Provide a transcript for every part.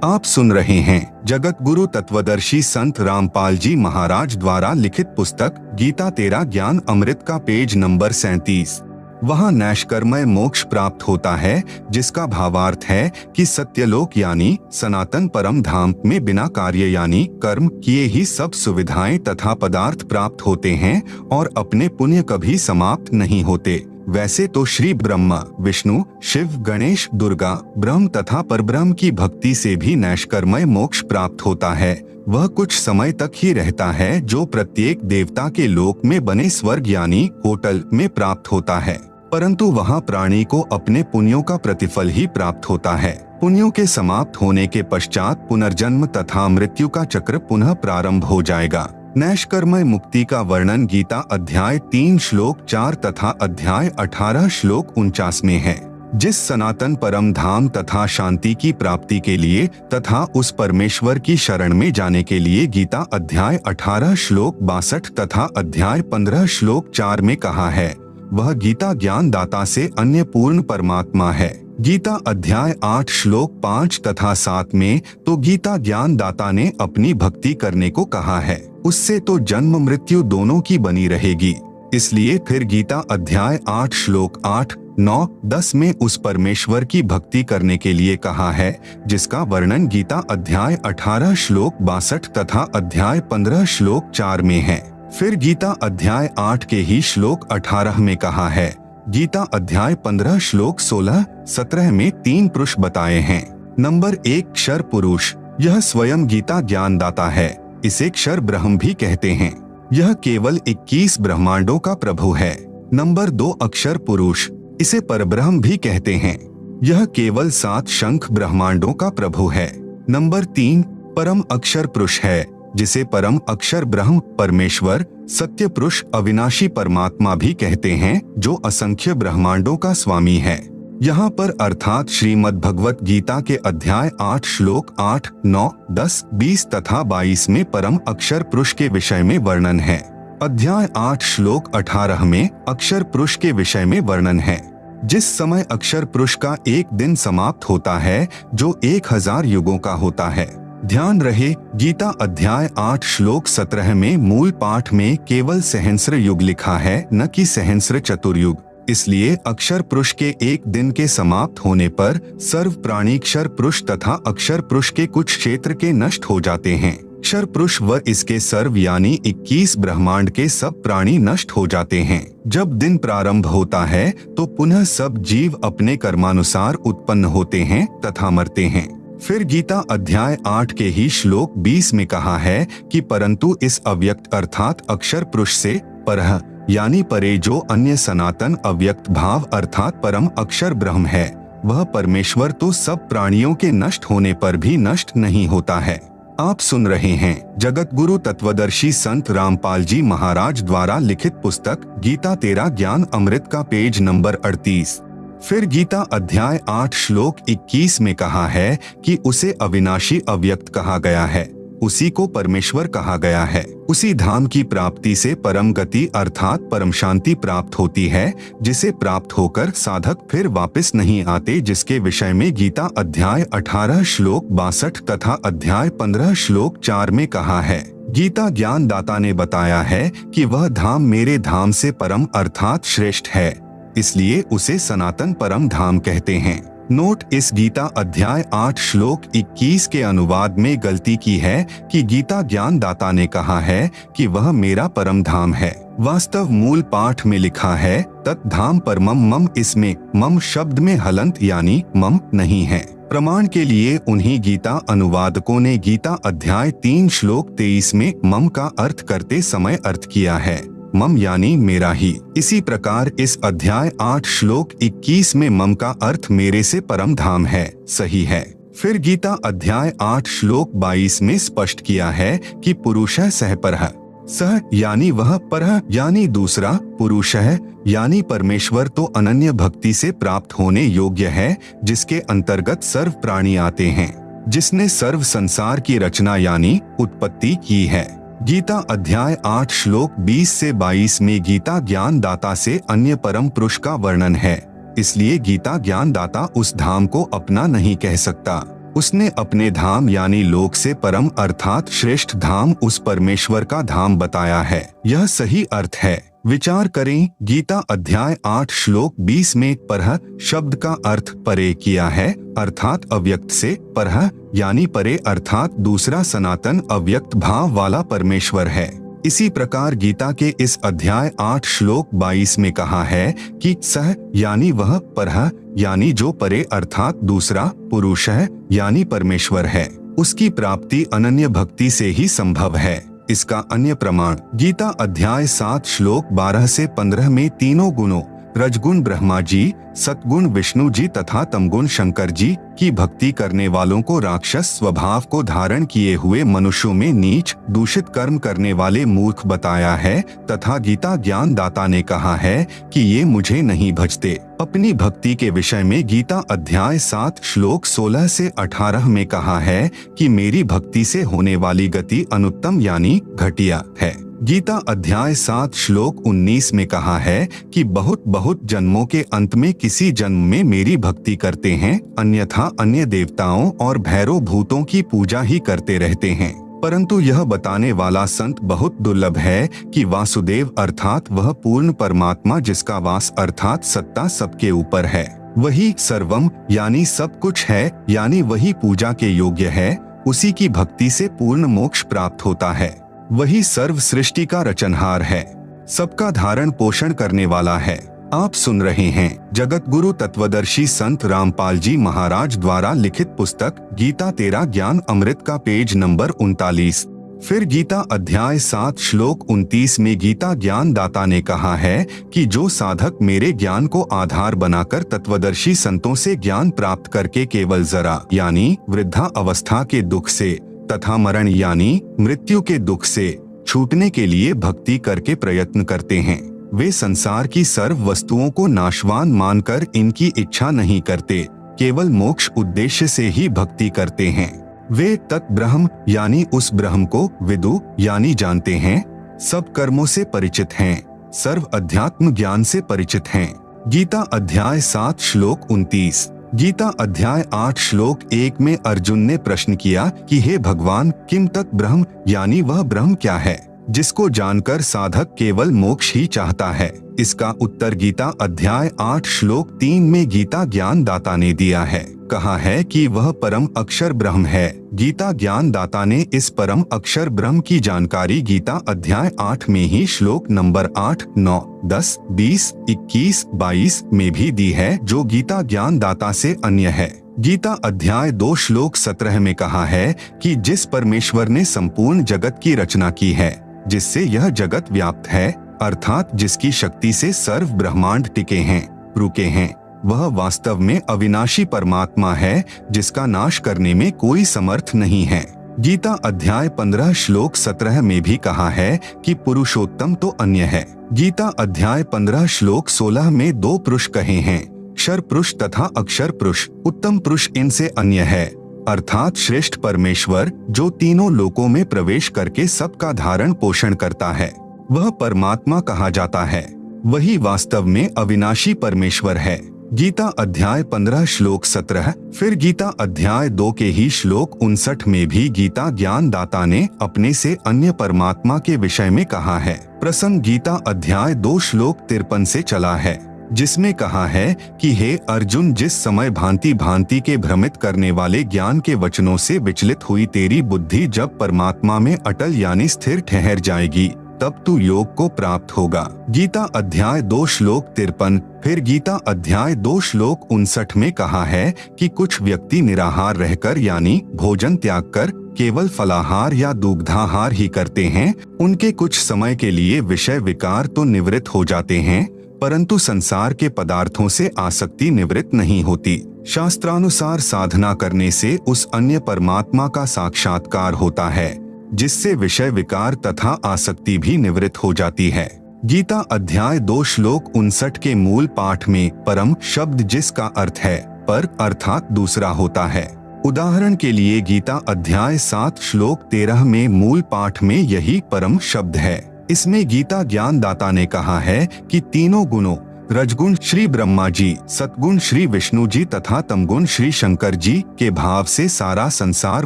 आप सुन रहे हैं जगत गुरु तत्वदर्शी संत रामपाल जी महाराज द्वारा लिखित पुस्तक गीता तेरा ज्ञान अमृत का पेज नंबर 37। वहाँ नैष्कर्मय मोक्ष प्राप्त होता है, जिसका भावार्थ है कि सत्यलोक यानी सनातन परम धाम में बिना कार्य यानी कर्म किए ही सब सुविधाएं तथा पदार्थ प्राप्त होते हैं और अपने पुण्य कभी समाप्त नहीं होते। वैसे तो श्री ब्रह्मा, विष्णु, शिव, गणेश, दुर्गा, ब्रह्म तथा परब्रह्म की भक्ति से भी नैष्कर्मय मोक्ष प्राप्त होता है। वह कुछ समय तक ही रहता है, जो प्रत्येक देवता के लोक में बने स्वर्ग यानी होटल में प्राप्त होता है, परंतु वहाँ प्राणी को अपने पुण्यों का प्रतिफल ही प्राप्त होता है। पुण्यों के समाप्त होने के पश्चात पुनर्जन्म तथा मृत्यु का चक्र पुनः प्रारंभ हो जाएगा। नैष्कर्मय मुक्ति का वर्णन गीता अध्याय 3 श्लोक 4 तथा अध्याय 18 श्लोक 49 में है। जिस सनातन परम धाम तथा शांति की प्राप्ति के लिए तथा उस परमेश्वर की शरण में जाने के लिए गीता अध्याय 18 श्लोक 62 तथा अध्याय 15 श्लोक 4 में कहा है, वह गीता ज्ञान दाता से अन्य पूर्ण परमात्मा है। गीता अध्याय 8 श्लोक 5 तथा 7 में तो गीता ज्ञान दाता ने अपनी भक्ति करने को कहा है, उससे तो जन्म मृत्यु दोनों की बनी रहेगी। इसलिए फिर गीता अध्याय 8 श्लोक 8, 9, 10 में उस परमेश्वर की भक्ति करने के लिए कहा है, जिसका वर्णन गीता अध्याय 18 श्लोक 62 तथा अध्याय 15 श्लोक 4 में है। फिर गीता अध्याय 8 के ही श्लोक 18 में कहा है। गीता अध्याय 15 श्लोक 16, 17 में 3 पुरुष बताए हैं। नंबर 1 क्षर पुरुष, यह स्वयं गीता ज्ञान दाता है। इसे क्षर ब्रह्म भी कहते हैं। यह केवल 21 ब्रह्मांडों का प्रभु है। नंबर 2 अक्षर पुरुष, इसे परब्रह्म भी कहते हैं। यह केवल 7 शंख ब्रह्मांडों का प्रभु है। नंबर 3 परम अक्षर पुरुष है, जिसे परम अक्षर ब्रह्म परमेश्वर सत्य पुरुष अविनाशी परमात्मा भी कहते हैं, जो असंख्य ब्रह्मांडों का स्वामी है। यहाँ पर अर्थात श्रीमद् भगवत गीता के अध्याय 8 श्लोक 8, 9, 10, 20 तथा 22 में परम अक्षर पुरुष के विषय में वर्णन है। अध्याय 8 श्लोक 18 में अक्षर पुरुष के विषय में वर्णन है। जिस समय अक्षर पुरुष का एक दिन समाप्त होता है, जो 1000 युगों का होता है। ध्यान रहे, गीता अध्याय 8 श्लोक 17 में मूल पाठ में केवल सहस्र युग लिखा है, न कि सहस्र चतुर्युग। इसलिए अक्षर पुरुष के एक दिन के समाप्त होने पर सर्व प्राणी क्षर पुरुष तथा अक्षर पुरुष के कुछ क्षेत्र के नष्ट हो जाते हैं। क्षर पुरुष व इसके सर्व यानी 21 ब्रह्मांड के सब प्राणी नष्ट हो जाते हैं। जब दिन प्रारंभ होता है तो पुनः सब जीव अपने कर्मानुसार उत्पन्न होते हैं तथा मरते हैं। फिर गीता अध्याय 8 के ही श्लोक 20 में कहा है कि परंतु इस अव्यक्त अर्थात अक्षर पुरुष से परह यानी परे जो अन्य सनातन अव्यक्त भाव अर्थात परम अक्षर ब्रह्म है, वह परमेश्वर तो सब प्राणियों के नष्ट होने पर भी नष्ट नहीं होता है। आप सुन रहे हैं जगत गुरु तत्वदर्शी संत रामपाल जी महाराज द्वारा लिखित पुस्तक गीता तेरा ज्ञान अमृत का पेज नंबर 38। फिर गीता अध्याय 8 श्लोक 21 में कहा है कि उसे अविनाशी अव्यक्त कहा गया है, उसी को परमेश्वर कहा गया है। उसी धाम की प्राप्ति से परम गति अर्थात परम शांति प्राप्त होती है, जिसे प्राप्त होकर साधक फिर वापस नहीं आते, जिसके विषय में गीता अध्याय 18 श्लोक 62 तथा अध्याय 15 श्लोक 4 में कहा है। गीता ज्ञान दाता ने बताया है कि वह धाम मेरे धाम से परम अर्थात श्रेष्ठ है, इसलिए उसे सनातन परम धाम कहते हैं। नोट, इस गीता अध्याय 8 श्लोक 21 के अनुवाद में गलती की है कि गीता ज्ञान दाता ने कहा है कि वह मेरा परम धाम है। वास्तव मूल पाठ में लिखा है तत् धाम परमम मम, इसमें मम शब्द में हलंत यानी मम नहीं है। प्रमाण के लिए उन्हीं गीता अनुवादकों ने गीता अध्याय 3 श्लोक 23 में मम का अर्थ करते समय अर्थ किया है मम यानी मेरा ही। इसी प्रकार इस अध्याय 8 श्लोक 21 में मम का अर्थ मेरे से परम धाम है, सही है। फिर गीता अध्याय 8 श्लोक 22 में स्पष्ट किया है कि पुरुषः सह परः, सह यानी वह, परः यानी दूसरा, पुरुषः यानी परमेश्वर तो अनन्य भक्ति से प्राप्त होने योग्य है, जिसके अंतर्गत सर्व प्राणी आते हैं, जिसने सर्व संसार की रचना यानी उत्पत्ति की है। गीता अध्याय 8 श्लोक 20 से 22 में गीता ज्ञान दाता से अन्य परम पुरुष का वर्णन है, इसलिए गीता ज्ञान दाता उस धाम को अपना नहीं कह सकता। उसने अपने धाम यानी लोक से परम अर्थात श्रेष्ठ धाम उस परमेश्वर का धाम बताया है। यह सही अर्थ है। विचार करें, गीता अध्याय 8 श्लोक 20 में परह शब्द का अर्थ परे किया है, अर्थात अव्यक्त से परह यानी परे अर्थात दूसरा सनातन अव्यक्त भाव वाला परमेश्वर है। इसी प्रकार गीता के इस अध्याय 8 श्लोक 22 में कहा है कि सह यानी वह, परह यानी जो परे अर्थात दूसरा, पुरुष है यानी परमेश्वर है, उसकी प्राप्ति अनन्य भक्ति से ही संभव है। इसका अन्य प्रमाण गीता अध्याय 7 श्लोक 12 से 15 में तीनों गुणों रजगुण ब्रह्मा जी, सतगुण विष्णु जी तथा तमगुण शंकर जी की भक्ति करने वालों को राक्षस स्वभाव को धारण किए हुए मनुष्यों में नीच दूषित कर्म करने वाले मूर्ख बताया है तथा गीता ज्ञान दाता ने कहा है कि ये मुझे नहीं भजते। अपनी भक्ति के विषय में गीता अध्याय 7 श्लोक 16 से 18 में कहा है कि मेरी भक्ति से होने वाली गति अनुत्तम यानी घटिया है। गीता अध्याय 7 श्लोक 19 में कहा है कि बहुत बहुत जन्मों के अंत में किसी जन्म में मेरी भक्ति करते हैं, अन्यथा अन्य देवताओं और भैरव भूतों की पूजा ही करते रहते हैं। परंतु यह बताने वाला संत बहुत दुर्लभ है कि वासुदेव अर्थात वह पूर्ण परमात्मा जिसका वास अर्थात सत्ता सबके ऊपर है, वही सर्वम यानी सब कुछ है, यानी वही पूजा के योग्य है। उसी की भक्ति से पूर्ण मोक्ष प्राप्त होता है। वही सर्व सृष्टि का रचनहार है, सबका धारण पोषण करने वाला है। आप सुन रहे हैं जगत गुरु तत्वदर्शी संत रामपाल जी महाराज द्वारा लिखित पुस्तक गीता तेरा ज्ञान अमृत का पेज नंबर 39। फिर गीता अध्याय 7 श्लोक 29 में गीता ज्ञान दाता ने कहा है कि जो साधक मेरे ज्ञान को आधार बनाकर तत्वदर्शी संतों से ज्ञान प्राप्त करके केवल जरा यानी वृद्धा अवस्था के दुख से तथा मरण यानी मृत्यु के दुख से छूटने के लिए भक्ति करके प्रयत्न करते हैं, वे संसार की सर्व वस्तुओं को नाशवान मानकर इनकी इच्छा नहीं करते, केवल मोक्ष उद्देश्य से ही भक्ति करते हैं। वे तत्ब्रह्म यानी उस ब्रह्म को विदु यानी जानते हैं, सब कर्मों से परिचित हैं, सर्व अध्यात्म ज्ञान से परिचित हैं। गीता अध्याय 7 श्लोक 29। गीता अध्याय 8 श्लोक 1 में अर्जुन ने प्रश्न किया कि हे भगवान, किम तत् ब्रह्म यानी वह ब्रह्म क्या है जिसको जानकर साधक केवल मोक्ष ही चाहता है। इसका उत्तर गीता अध्याय 8 श्लोक 3 में गीता ज्ञान दाता ने दिया है। कहा है कि वह परम अक्षर ब्रह्म है। गीता ज्ञान दाता ने इस परम अक्षर ब्रह्म की जानकारी गीता अध्याय 8 में ही श्लोक नंबर 8, 9, 10, 20, 21, 22 में भी दी है, जो गीता ज्ञान दाता से अन्य है। गीता अध्याय 2 श्लोक 17 में कहा है कि जिस परमेश्वर ने संपूर्ण जगत की रचना की है, जिससे यह जगत व्याप्त है, अर्थात जिसकी शक्ति से सर्व ब्रह्मांड टिके हैं, रुके हैं, वह वास्तव में अविनाशी परमात्मा है जिसका नाश करने में कोई समर्थ नहीं है। गीता अध्याय 15 श्लोक 17 में भी कहा है कि पुरुषोत्तम तो अन्य है। गीता अध्याय 15 श्लोक 16 में 2 पुरुष कहे हैं, क्षर पुरुष तथा अक्षर पुरुष। उत्तम पुरुष इनसे अन्य है, अर्थात श्रेष्ठ परमेश्वर जो तीनों लोकों में प्रवेश करके सबका धारण पोषण करता है, वह परमात्मा कहा जाता है। वही वास्तव में अविनाशी परमेश्वर है। गीता अध्याय 15 श्लोक 17। फिर गीता अध्याय 2 के ही श्लोक 59 में भी गीता ज्ञान दाता ने अपने से अन्य परमात्मा के विषय में कहा है। प्रसंग गीता अध्याय 2 श्लोक 53 से चला है, जिसमें कहा है कि हे अर्जुन, जिस समय भांति भांति के भ्रमित करने वाले ज्ञान के वचनों से विचलित हुई तेरी बुद्धि जब परमात्मा में अटल यानी स्थिर ठहर जाएगी, तब तू योग को प्राप्त होगा। गीता अध्याय 2 श्लोक 53। फिर गीता अध्याय 2 श्लोक 59 में कहा है कि कुछ व्यक्ति निराहार रहकर यानी भोजन त्याग कर केवल फलाहार या दुग्धाहार ही करते हैं। उनके कुछ समय के लिए विषय विकार तो निवृत्त हो जाते हैं, परंतु संसार के पदार्थों से आसक्ति निवृत्त नहीं होती। शास्त्रानुसार साधना करने से उस अन्य परमात्मा का साक्षात्कार होता है, जिससे विषय विकार तथा आसक्ति भी निवृत्त हो जाती है। गीता अध्याय 2 श्लोक 59 के मूल पाठ में परम शब्द जिसका अर्थ है पर अर्थात दूसरा होता है। उदाहरण के लिए गीता अध्याय 7 श्लोक 13 में मूल पाठ में यही परम शब्द है। इसमें गीता ज्ञान दाता ने कहा है कि तीनों गुणों रजगुण श्री ब्रह्मा जी, सतगुण श्री विष्णु जी तथा तमगुण श्री शंकर जी के भाव से सारा संसार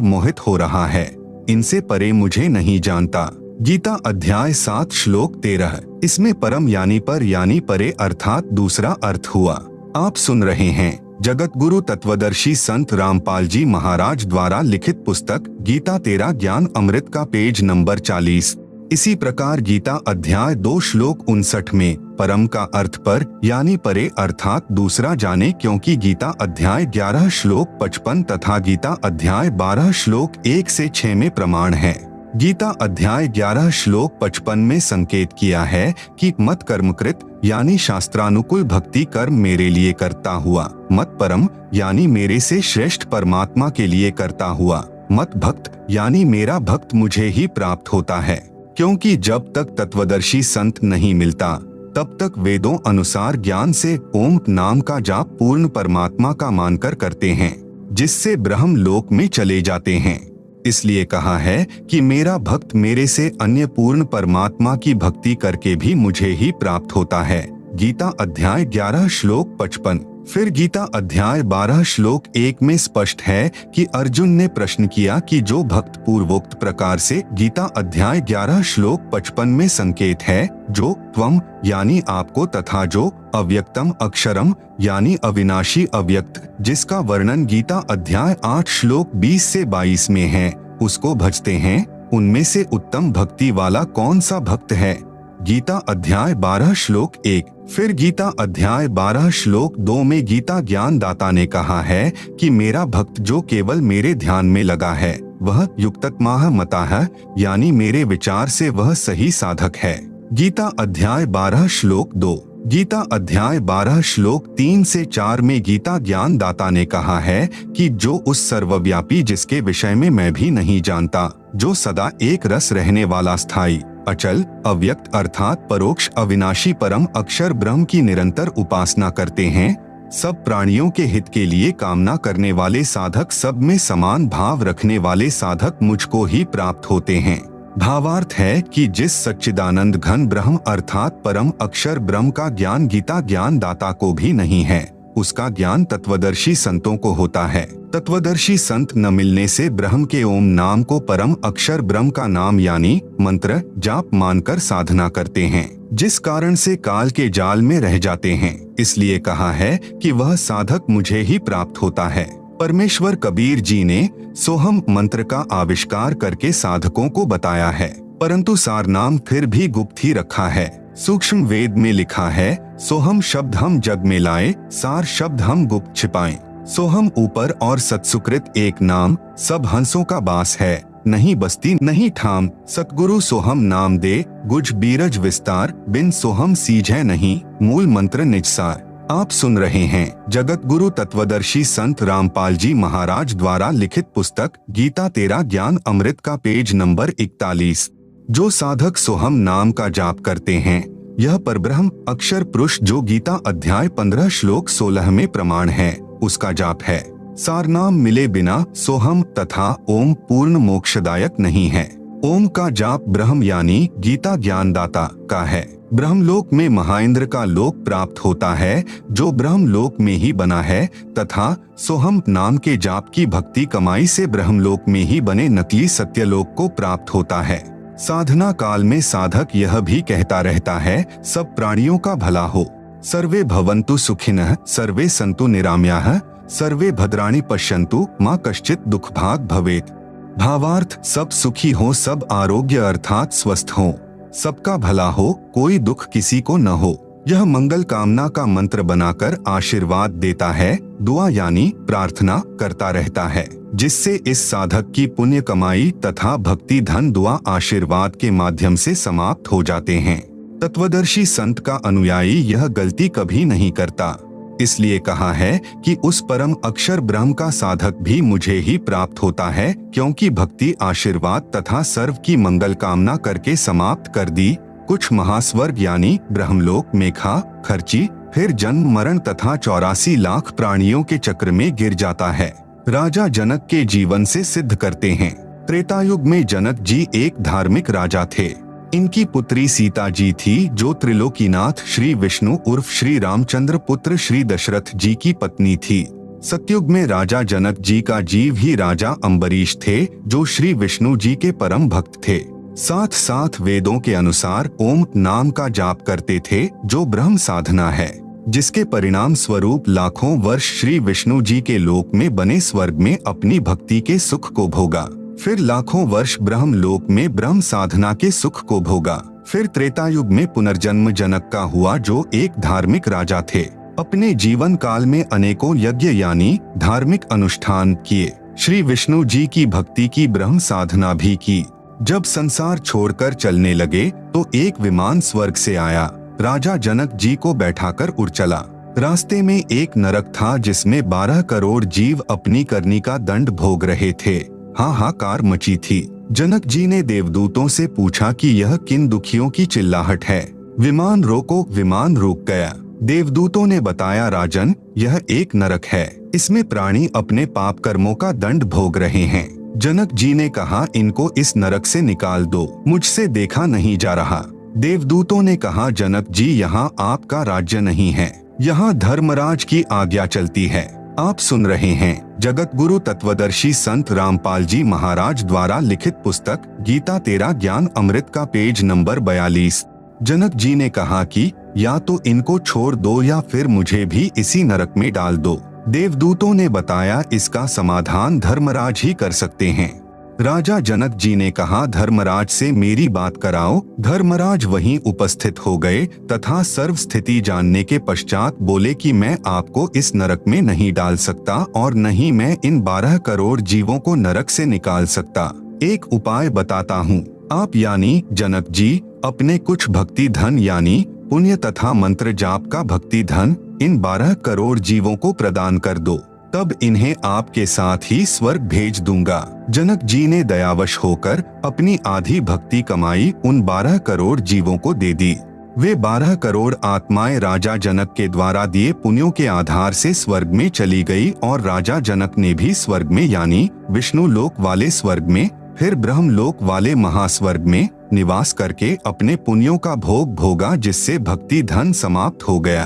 मोहित हो रहा है। इनसे परे मुझे नहीं जानता। गीता अध्याय 7 श्लोक 13। इसमें परम यानी पर यानी परे अर्थात दूसरा अर्थ हुआ। आप सुन रहे हैं जगत गुरु तत्वदर्शी संत रामपाल जी महाराज द्वारा लिखित पुस्तक गीता तेरा ज्ञान अमृत का पेज नंबर 40। इसी प्रकार गीता अध्याय 2 श्लोक 59 में परम का अर्थ पर यानी परे अर्थात दूसरा जाने, क्योंकि गीता अध्याय 11 श्लोक 55 तथा गीता अध्याय 12 श्लोक 1 से 6 में प्रमाण है। गीता अध्याय 11 श्लोक 55 में संकेत किया है कि मत कर्मकृत यानी शास्त्रानुकूल भक्ति कर्म मेरे लिए करता हुआ, मत परम यानी मेरे से श्रेष्ठ परमात्मा के लिए करता हुआ, मत भक्त यानी मेरा भक्त मुझे ही प्राप्त होता है। क्योंकि जब तक तत्वदर्शी संत नहीं मिलता तब तक वेदों अनुसार ज्ञान से ओम नाम का जाप पूर्ण परमात्मा का मानकर करते हैं, जिससे ब्रह्म लोक में चले जाते हैं। इसलिए कहा है कि मेरा भक्त मेरे से अन्य पूर्ण परमात्मा की भक्ति करके भी मुझे ही प्राप्त होता है। गीता अध्याय 11 श्लोक 55। फिर गीता अध्याय 12 श्लोक 1 में स्पष्ट है कि अर्जुन ने प्रश्न किया कि जो भक्त पूर्वोक्त प्रकार से गीता अध्याय 11 श्लोक 55 में संकेत है, जो त्वम यानी आपको तथा जो अव्यक्तम अक्षरम यानी अविनाशी अव्यक्त जिसका वर्णन गीता अध्याय 8 श्लोक 20 से 22 में है, उसको भजते हैं, उनमें से उत्तम भक्ति वाला कौन सा भक्त है। गीता अध्याय 12 श्लोक 1। फिर गीता अध्याय 12 श्लोक 2 में गीता ज्ञान दाता ने कहा है कि मेरा भक्त जो केवल मेरे ध्यान में लगा है वह युक्ततमाह मताह यानी मेरे विचार से वह सही साधक है। गीता अध्याय 12 श्लोक 2। गीता अध्याय 12 श्लोक 3 से 4 में गीता ज्ञान दाता ने कहा है कि जो उस सर्वव्यापी जिसके विषय में मैं भी नहीं जानता, जो सदा एक रस रहने वाला स्थायी अचल अव्यक्त अर्थात परोक्ष अविनाशी परम अक्षर ब्रह्म की निरंतर उपासना करते हैं, सब प्राणियों के हित के लिए कामना करने वाले साधक, सब में समान भाव रखने वाले साधक मुझको ही प्राप्त होते हैं। भावार्थ है कि जिस सच्चिदानंद घन ब्रह्म अर्थात परम अक्षर ब्रह्म का ज्ञान गीता ज्ञान दाता को भी नहीं है, उसका ज्ञान तत्वदर्शी संतों को होता है। तत्वदर्शी संत न मिलने से ब्रह्म के ओम नाम को परम अक्षर ब्रह्म का नाम यानी मंत्र जाप मानकर साधना करते हैं, जिस कारण से काल के जाल में रह जाते हैं। इसलिए कहा है कि वह साधक मुझे ही प्राप्त होता है। परमेश्वर कबीर जी ने सोहम मंत्र का आविष्कार करके साधकों को बताया है, परंतु सारनाम फिर भी गुप्त ही रखा है। सूक्ष्म वेद में लिखा है, सोहम शब्द हम जग में लाए, सार शब्द हम गुप्त छिपाएं। सोहम ऊपर और सत्सुकृत एक नाम, सब हंसों का बास है, नहीं बस्ती नहीं ठाम। सतगुरु सोहम नाम दे, गुज बीरज विस्तार, बिन सोहम सीझै नहीं, मूल मंत्र निजसार। आप सुन रहे हैं जगत गुरु तत्वदर्शी संत रामपाल जी महाराज द्वारा लिखित पुस्तक गीता तेरा ज्ञान अमृत का पेज नंबर 41। जो साधक सोहम नाम का जाप करते हैं, यह परब्रह्म अक्षर पुरुष जो गीता अध्याय 15 श्लोक 16 में प्रमाण है, उसका जाप है। सारनाम मिले बिना सोहम तथा ओम पूर्ण मोक्षदायक नहीं है। ओम का जाप ब्रह्म यानी गीता ज्ञानदाता का है। ब्रह्मलोक में महाइंद्र का लोक प्राप्त होता है जो ब्रह्मलोक में ही बना है, तथा सोहम नाम के जाप की भक्ति कमाई से ब्रह्मलोक में ही बने नकली सत्यलोक को प्राप्त होता है। साधना काल में साधक यह भी कहता रहता है, सब प्राणियों का भला हो, सर्वे भवन्तु सुखिनः, सर्वे सन्तु निरामयाः, सर्वे भद्राणि पश्यन्तु, मा कश्चित् दुख भाग भवेत्। भावार्थ सब सुखी हो, सब आरोग्य अर्थात स्वस्थ हो, सबका भला हो, कोई दुख किसी को न हो। यह मंगल कामना का मंत्र बनाकर आशीर्वाद देता है, दुआ यानी प्रार्थना करता रहता है, जिससे इस साधक की पुण्य कमाई तथा भक्ति धन दुआ आशीर्वाद के माध्यम से समाप्त हो जाते हैं। तत्वदर्शी संत का अनुयायी यह गलती कभी नहीं करता। इसलिए कहा है कि उस परम अक्षर ब्रह्म का साधक भी मुझे ही प्राप्त होता है, क्योंकि भक्ति आशीर्वाद तथा सर्व की मंगल कामना करके समाप्त कर दी। कुछ महास्वर्ग यानी ब्रह्मलोक में खा खर्ची, फिर जन्म मरण तथा 84 लाख प्राणियों के चक्र में गिर जाता है। राजा जनक के जीवन से सिद्ध करते हैं। त्रेतायुग में जनक जी एक धार्मिक राजा थे। इनकी पुत्री सीता जी थी, जो त्रिलोकीनाथ श्री विष्णु उर्फ श्री रामचंद्र पुत्र श्री दशरथ जी की पत्नी थी। सतयुग में राजा जनक जी का जीव ही राजा अम्बरीश थे, जो श्री विष्णु जी के परम भक्त थे। साथ साथ वेदों के अनुसार ओम नाम का जाप करते थे, जो ब्रह्म साधना है, जिसके परिणाम स्वरूप लाखों वर्ष श्री विष्णु जी के लोक में बने स्वर्ग में अपनी भक्ति के सुख को भोगा। फिर लाखों वर्ष ब्रह्म लोक में ब्रह्म साधना के सुख को भोगा। फिर त्रेता युग में पुनर्जन्म जनक का हुआ, जो एक धार्मिक राजा थे। अपने जीवन काल में अनेकों यज्ञ यानी धार्मिक अनुष्ठान किए, श्री विष्णु जी की भक्ति की, ब्रह्म साधना भी की। जब संसार छोड़कर चलने लगे तो एक विमान स्वर्ग से आया, राजा जनक जी को बैठाकर उड़ चला। रास्ते में एक नरक था, जिसमें 12 करोड़ जीव अपनी करनी का दंड भोग रहे थे। हाहाकार मची थी। जनक जी ने देवदूतों से पूछा कि यह किन दुखियों की चिल्लाहट है। विमान रोको। विमान रुक गया। देवदूतों ने बताया, राजन, यह एक नरक है, इसमें प्राणी अपने पाप कर्मों का दंड भोग रहे हैं। जनक जी ने कहा, इनको इस नरक से निकाल दो, मुझसे देखा नहीं जा रहा। देवदूतों ने कहा, जनक जी, यहाँ आपका राज्य नहीं है, यहाँ धर्मराज की आज्ञा चलती है। आप सुन रहे हैं जगत गुरु तत्वदर्शी संत रामपाल जी महाराज द्वारा लिखित पुस्तक गीता तेरा ज्ञान अमृत का पेज नंबर 42। जनक जी ने कहा कि या तो इनको छोड़ दो या फिर मुझे भी इसी नरक में डाल दो। देवदूतों ने बताया, इसका समाधान धर्मराज ही कर सकते हैं। राजा जनक जी ने कहा, धर्मराज से मेरी बात कराओ। धर्मराज वहीं उपस्थित हो गए तथा सर्व स्थिति जानने के पश्चात बोले कि मैं आपको इस नरक में नहीं डाल सकता और न ही मैं इन 12 करोड़ जीवों को नरक से निकाल सकता। एक उपाय बताता हूँ। आप यानी जनक जी अपने कुछ भक्ति धन यानी पुण्य तथा मंत्र जाप का भक्ति धन इन 12 करोड़ जीवों को प्रदान कर दो, तब इन्हें आपके साथ ही स्वर्ग भेज दूंगा। जनक जी ने दयावश होकर अपनी आधी भक्ति कमाई उन 12 करोड़ जीवों को दे दी। वे 12 करोड़ आत्माएं राजा जनक के द्वारा दिए पुण्यों के आधार से स्वर्ग में चली गई और राजा जनक ने भी स्वर्ग में यानी विष्णु लोक वाले स्वर्ग में, फिर ब्रह्म लोक वाले महास्वर्ग में निवास करके अपने पुण्यों का भोग भोगा, जिससे भक्ति धन समाप्त हो गया।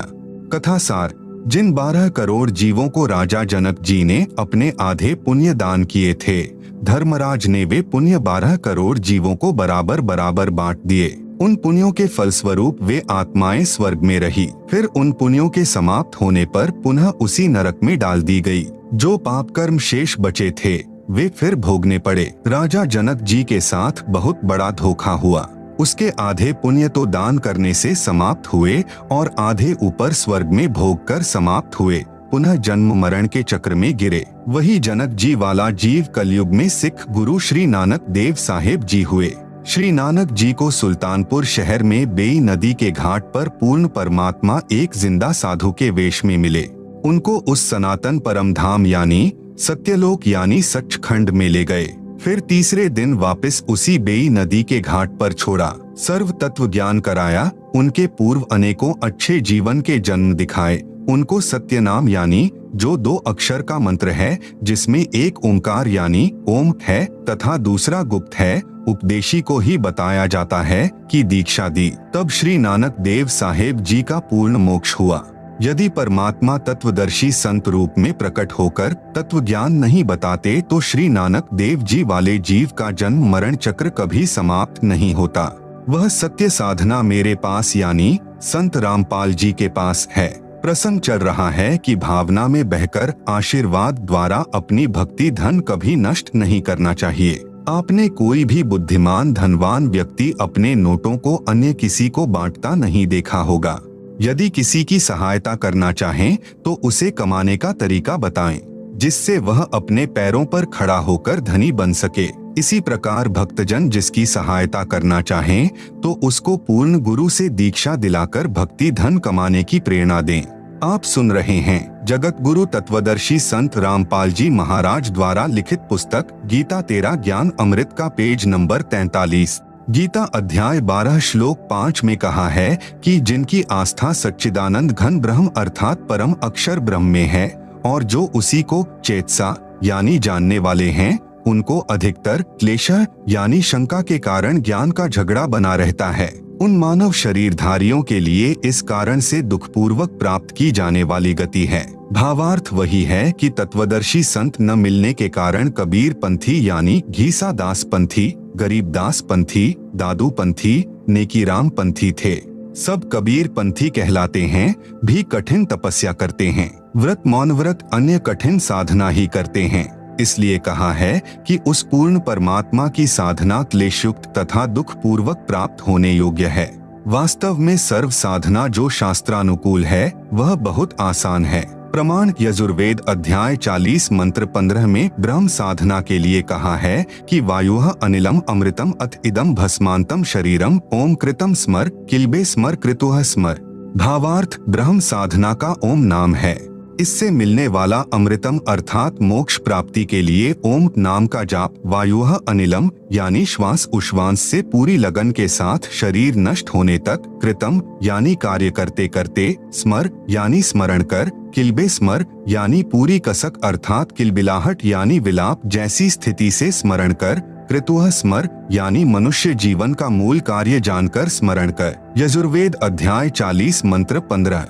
कथा सार, जिन 12 करोड़ जीवों को राजा जनक जी ने अपने आधे पुण्य दान किए थे, धर्मराज ने वे पुण्य 12 करोड़ जीवों को बराबर बराबर बांट दिए। उन पुण्यों के फलस्वरूप वे आत्माएं स्वर्ग में रही। फिर उन पुण्यों के समाप्त होने पर पुनः उसी नरक में डाल दी गई। जो पाप कर्म शेष बचे थे वे फिर भोगने पड़े। राजा जनक जी के साथ बहुत बड़ा धोखा हुआ। उसके आधे पुण्य तो दान करने से समाप्त हुए और आधे ऊपर स्वर्ग में भोग कर समाप्त हुए, पुनः जन्म मरण के चक्र में गिरे। वही जनक जी वाला जीव कलयुग में सिख गुरु श्री नानक देव साहेब जी हुए। श्री नानक जी को सुल्तानपुर शहर में बेई नदी के घाट पर पूर्ण परमात्मा एक जिंदा साधु के वेश में मिले। उनको उस सनातन परम धाम यानी सत्यलोक यानी सचखंड में ले गए। फिर तीसरे दिन वापस उसी बेई नदी के घाट पर छोड़ा, सर्व तत्व ज्ञान कराया, उनके पूर्व अनेकों अच्छे जीवन के जन्म दिखाए, उनको सत्य नाम यानी जो 2 अक्षर का मंत्र है, जिसमें एक ओंकार यानी ओम है तथा दूसरा गुप्त है, उपदेशी को ही बताया जाता है कि दीक्षा दी। तब श्री नानक देव साहेब जी का पूर्ण मोक्ष हुआ। यदि परमात्मा तत्वदर्शी संत रूप में प्रकट होकर तत्व ज्ञान नहीं बताते तो श्री नानक देव जी वाले जीव का जन्म मरण चक्र कभी समाप्त नहीं होता। वह सत्य साधना मेरे पास यानी संत रामपाल जी के पास है। प्रसंग चल रहा है कि भावना में बहकर आशीर्वाद द्वारा अपनी भक्ति धन कभी नष्ट नहीं करना चाहिए। आपने कोई भी बुद्धिमान धनवान व्यक्ति अपने नोटों को अन्य किसी को बांटता नहीं देखा होगा। यदि किसी की सहायता करना चाहें तो उसे कमाने का तरीका बताएं, जिससे वह अपने पैरों पर खड़ा होकर धनी बन सके। इसी प्रकार भक्तजन जिसकी सहायता करना चाहें तो उसको पूर्ण गुरु से दीक्षा दिलाकर भक्ति धन कमाने की प्रेरणा दें। आप सुन रहे हैं जगत गुरु तत्वदर्शी संत रामपाल जी महाराज द्वारा लिखित पुस्तक गीता तेरा ज्ञान अमृत का पेज नंबर 43। गीता अध्याय 12 श्लोक 5 में कहा है कि जिनकी आस्था सच्चिदानंद घन ब्रह्म अर्थात परम अक्षर ब्रह्म में है और जो उसी को चेतसा यानी जानने वाले हैं, उनको अधिकतर क्लेश यानी शंका के कारण ज्ञान का झगड़ा बना रहता है। उन मानव शरीरधारियों के लिए इस कारण से दुखपूर्वक प्राप्त की जाने वाली गति है। भावार्थ वही है कि तत्वदर्शी संत न मिलने के कारण कबीर पंथी यानी घीसा दास पंथी, गरीब दास पंथी, दादू पंथी, नेकीराम पंथी थे। सब कबीर पंथी कहलाते हैं, भी कठिन तपस्या करते हैं, व्रत मौन व्रत अन्य कठिन साधना ही करते हैं। इसलिए कहा है कि उस पूर्ण परमात्मा की साधना क्लेशयुक्त तथा दुख पूर्वक प्राप्त होने योग्य है। वास्तव में सर्व साधना जो शास्त्रानुकूल है वह बहुत आसान है। प्रमाण यजुर्वेद अध्याय 40 मंत्र 15 में ब्रह्म साधना के लिए कहा है कि वायुः अनिलम अमृतम अथ इदम भस्मांतम शरीरम ओम कृतम स्मर किल्बे स्मर कृतुः स्मर। भावार्थ ब्रह्म साधना का ओम नाम है। इससे मिलने वाला अमृतम अर्थात मोक्ष प्राप्ति के लिए ओम नाम का जाप, वायुः अनिलम यानी श्वास उश्वास से पूरी लगन के साथ शरीर नष्ट होने तक, कृतम यानी कार्य करते करते, स्मर यानी स्मरण कर, किल्बे स्मर यानी पूरी कसक अर्थात किलबिलाहट यानी विलाप जैसी स्थिति से स्मरण कर, कृतुः स्मर यानी मनुष्य जीवन का मूल कार्य जानकर स्मरण कर। यजुर्वेद अध्याय 40 मंत्र 15।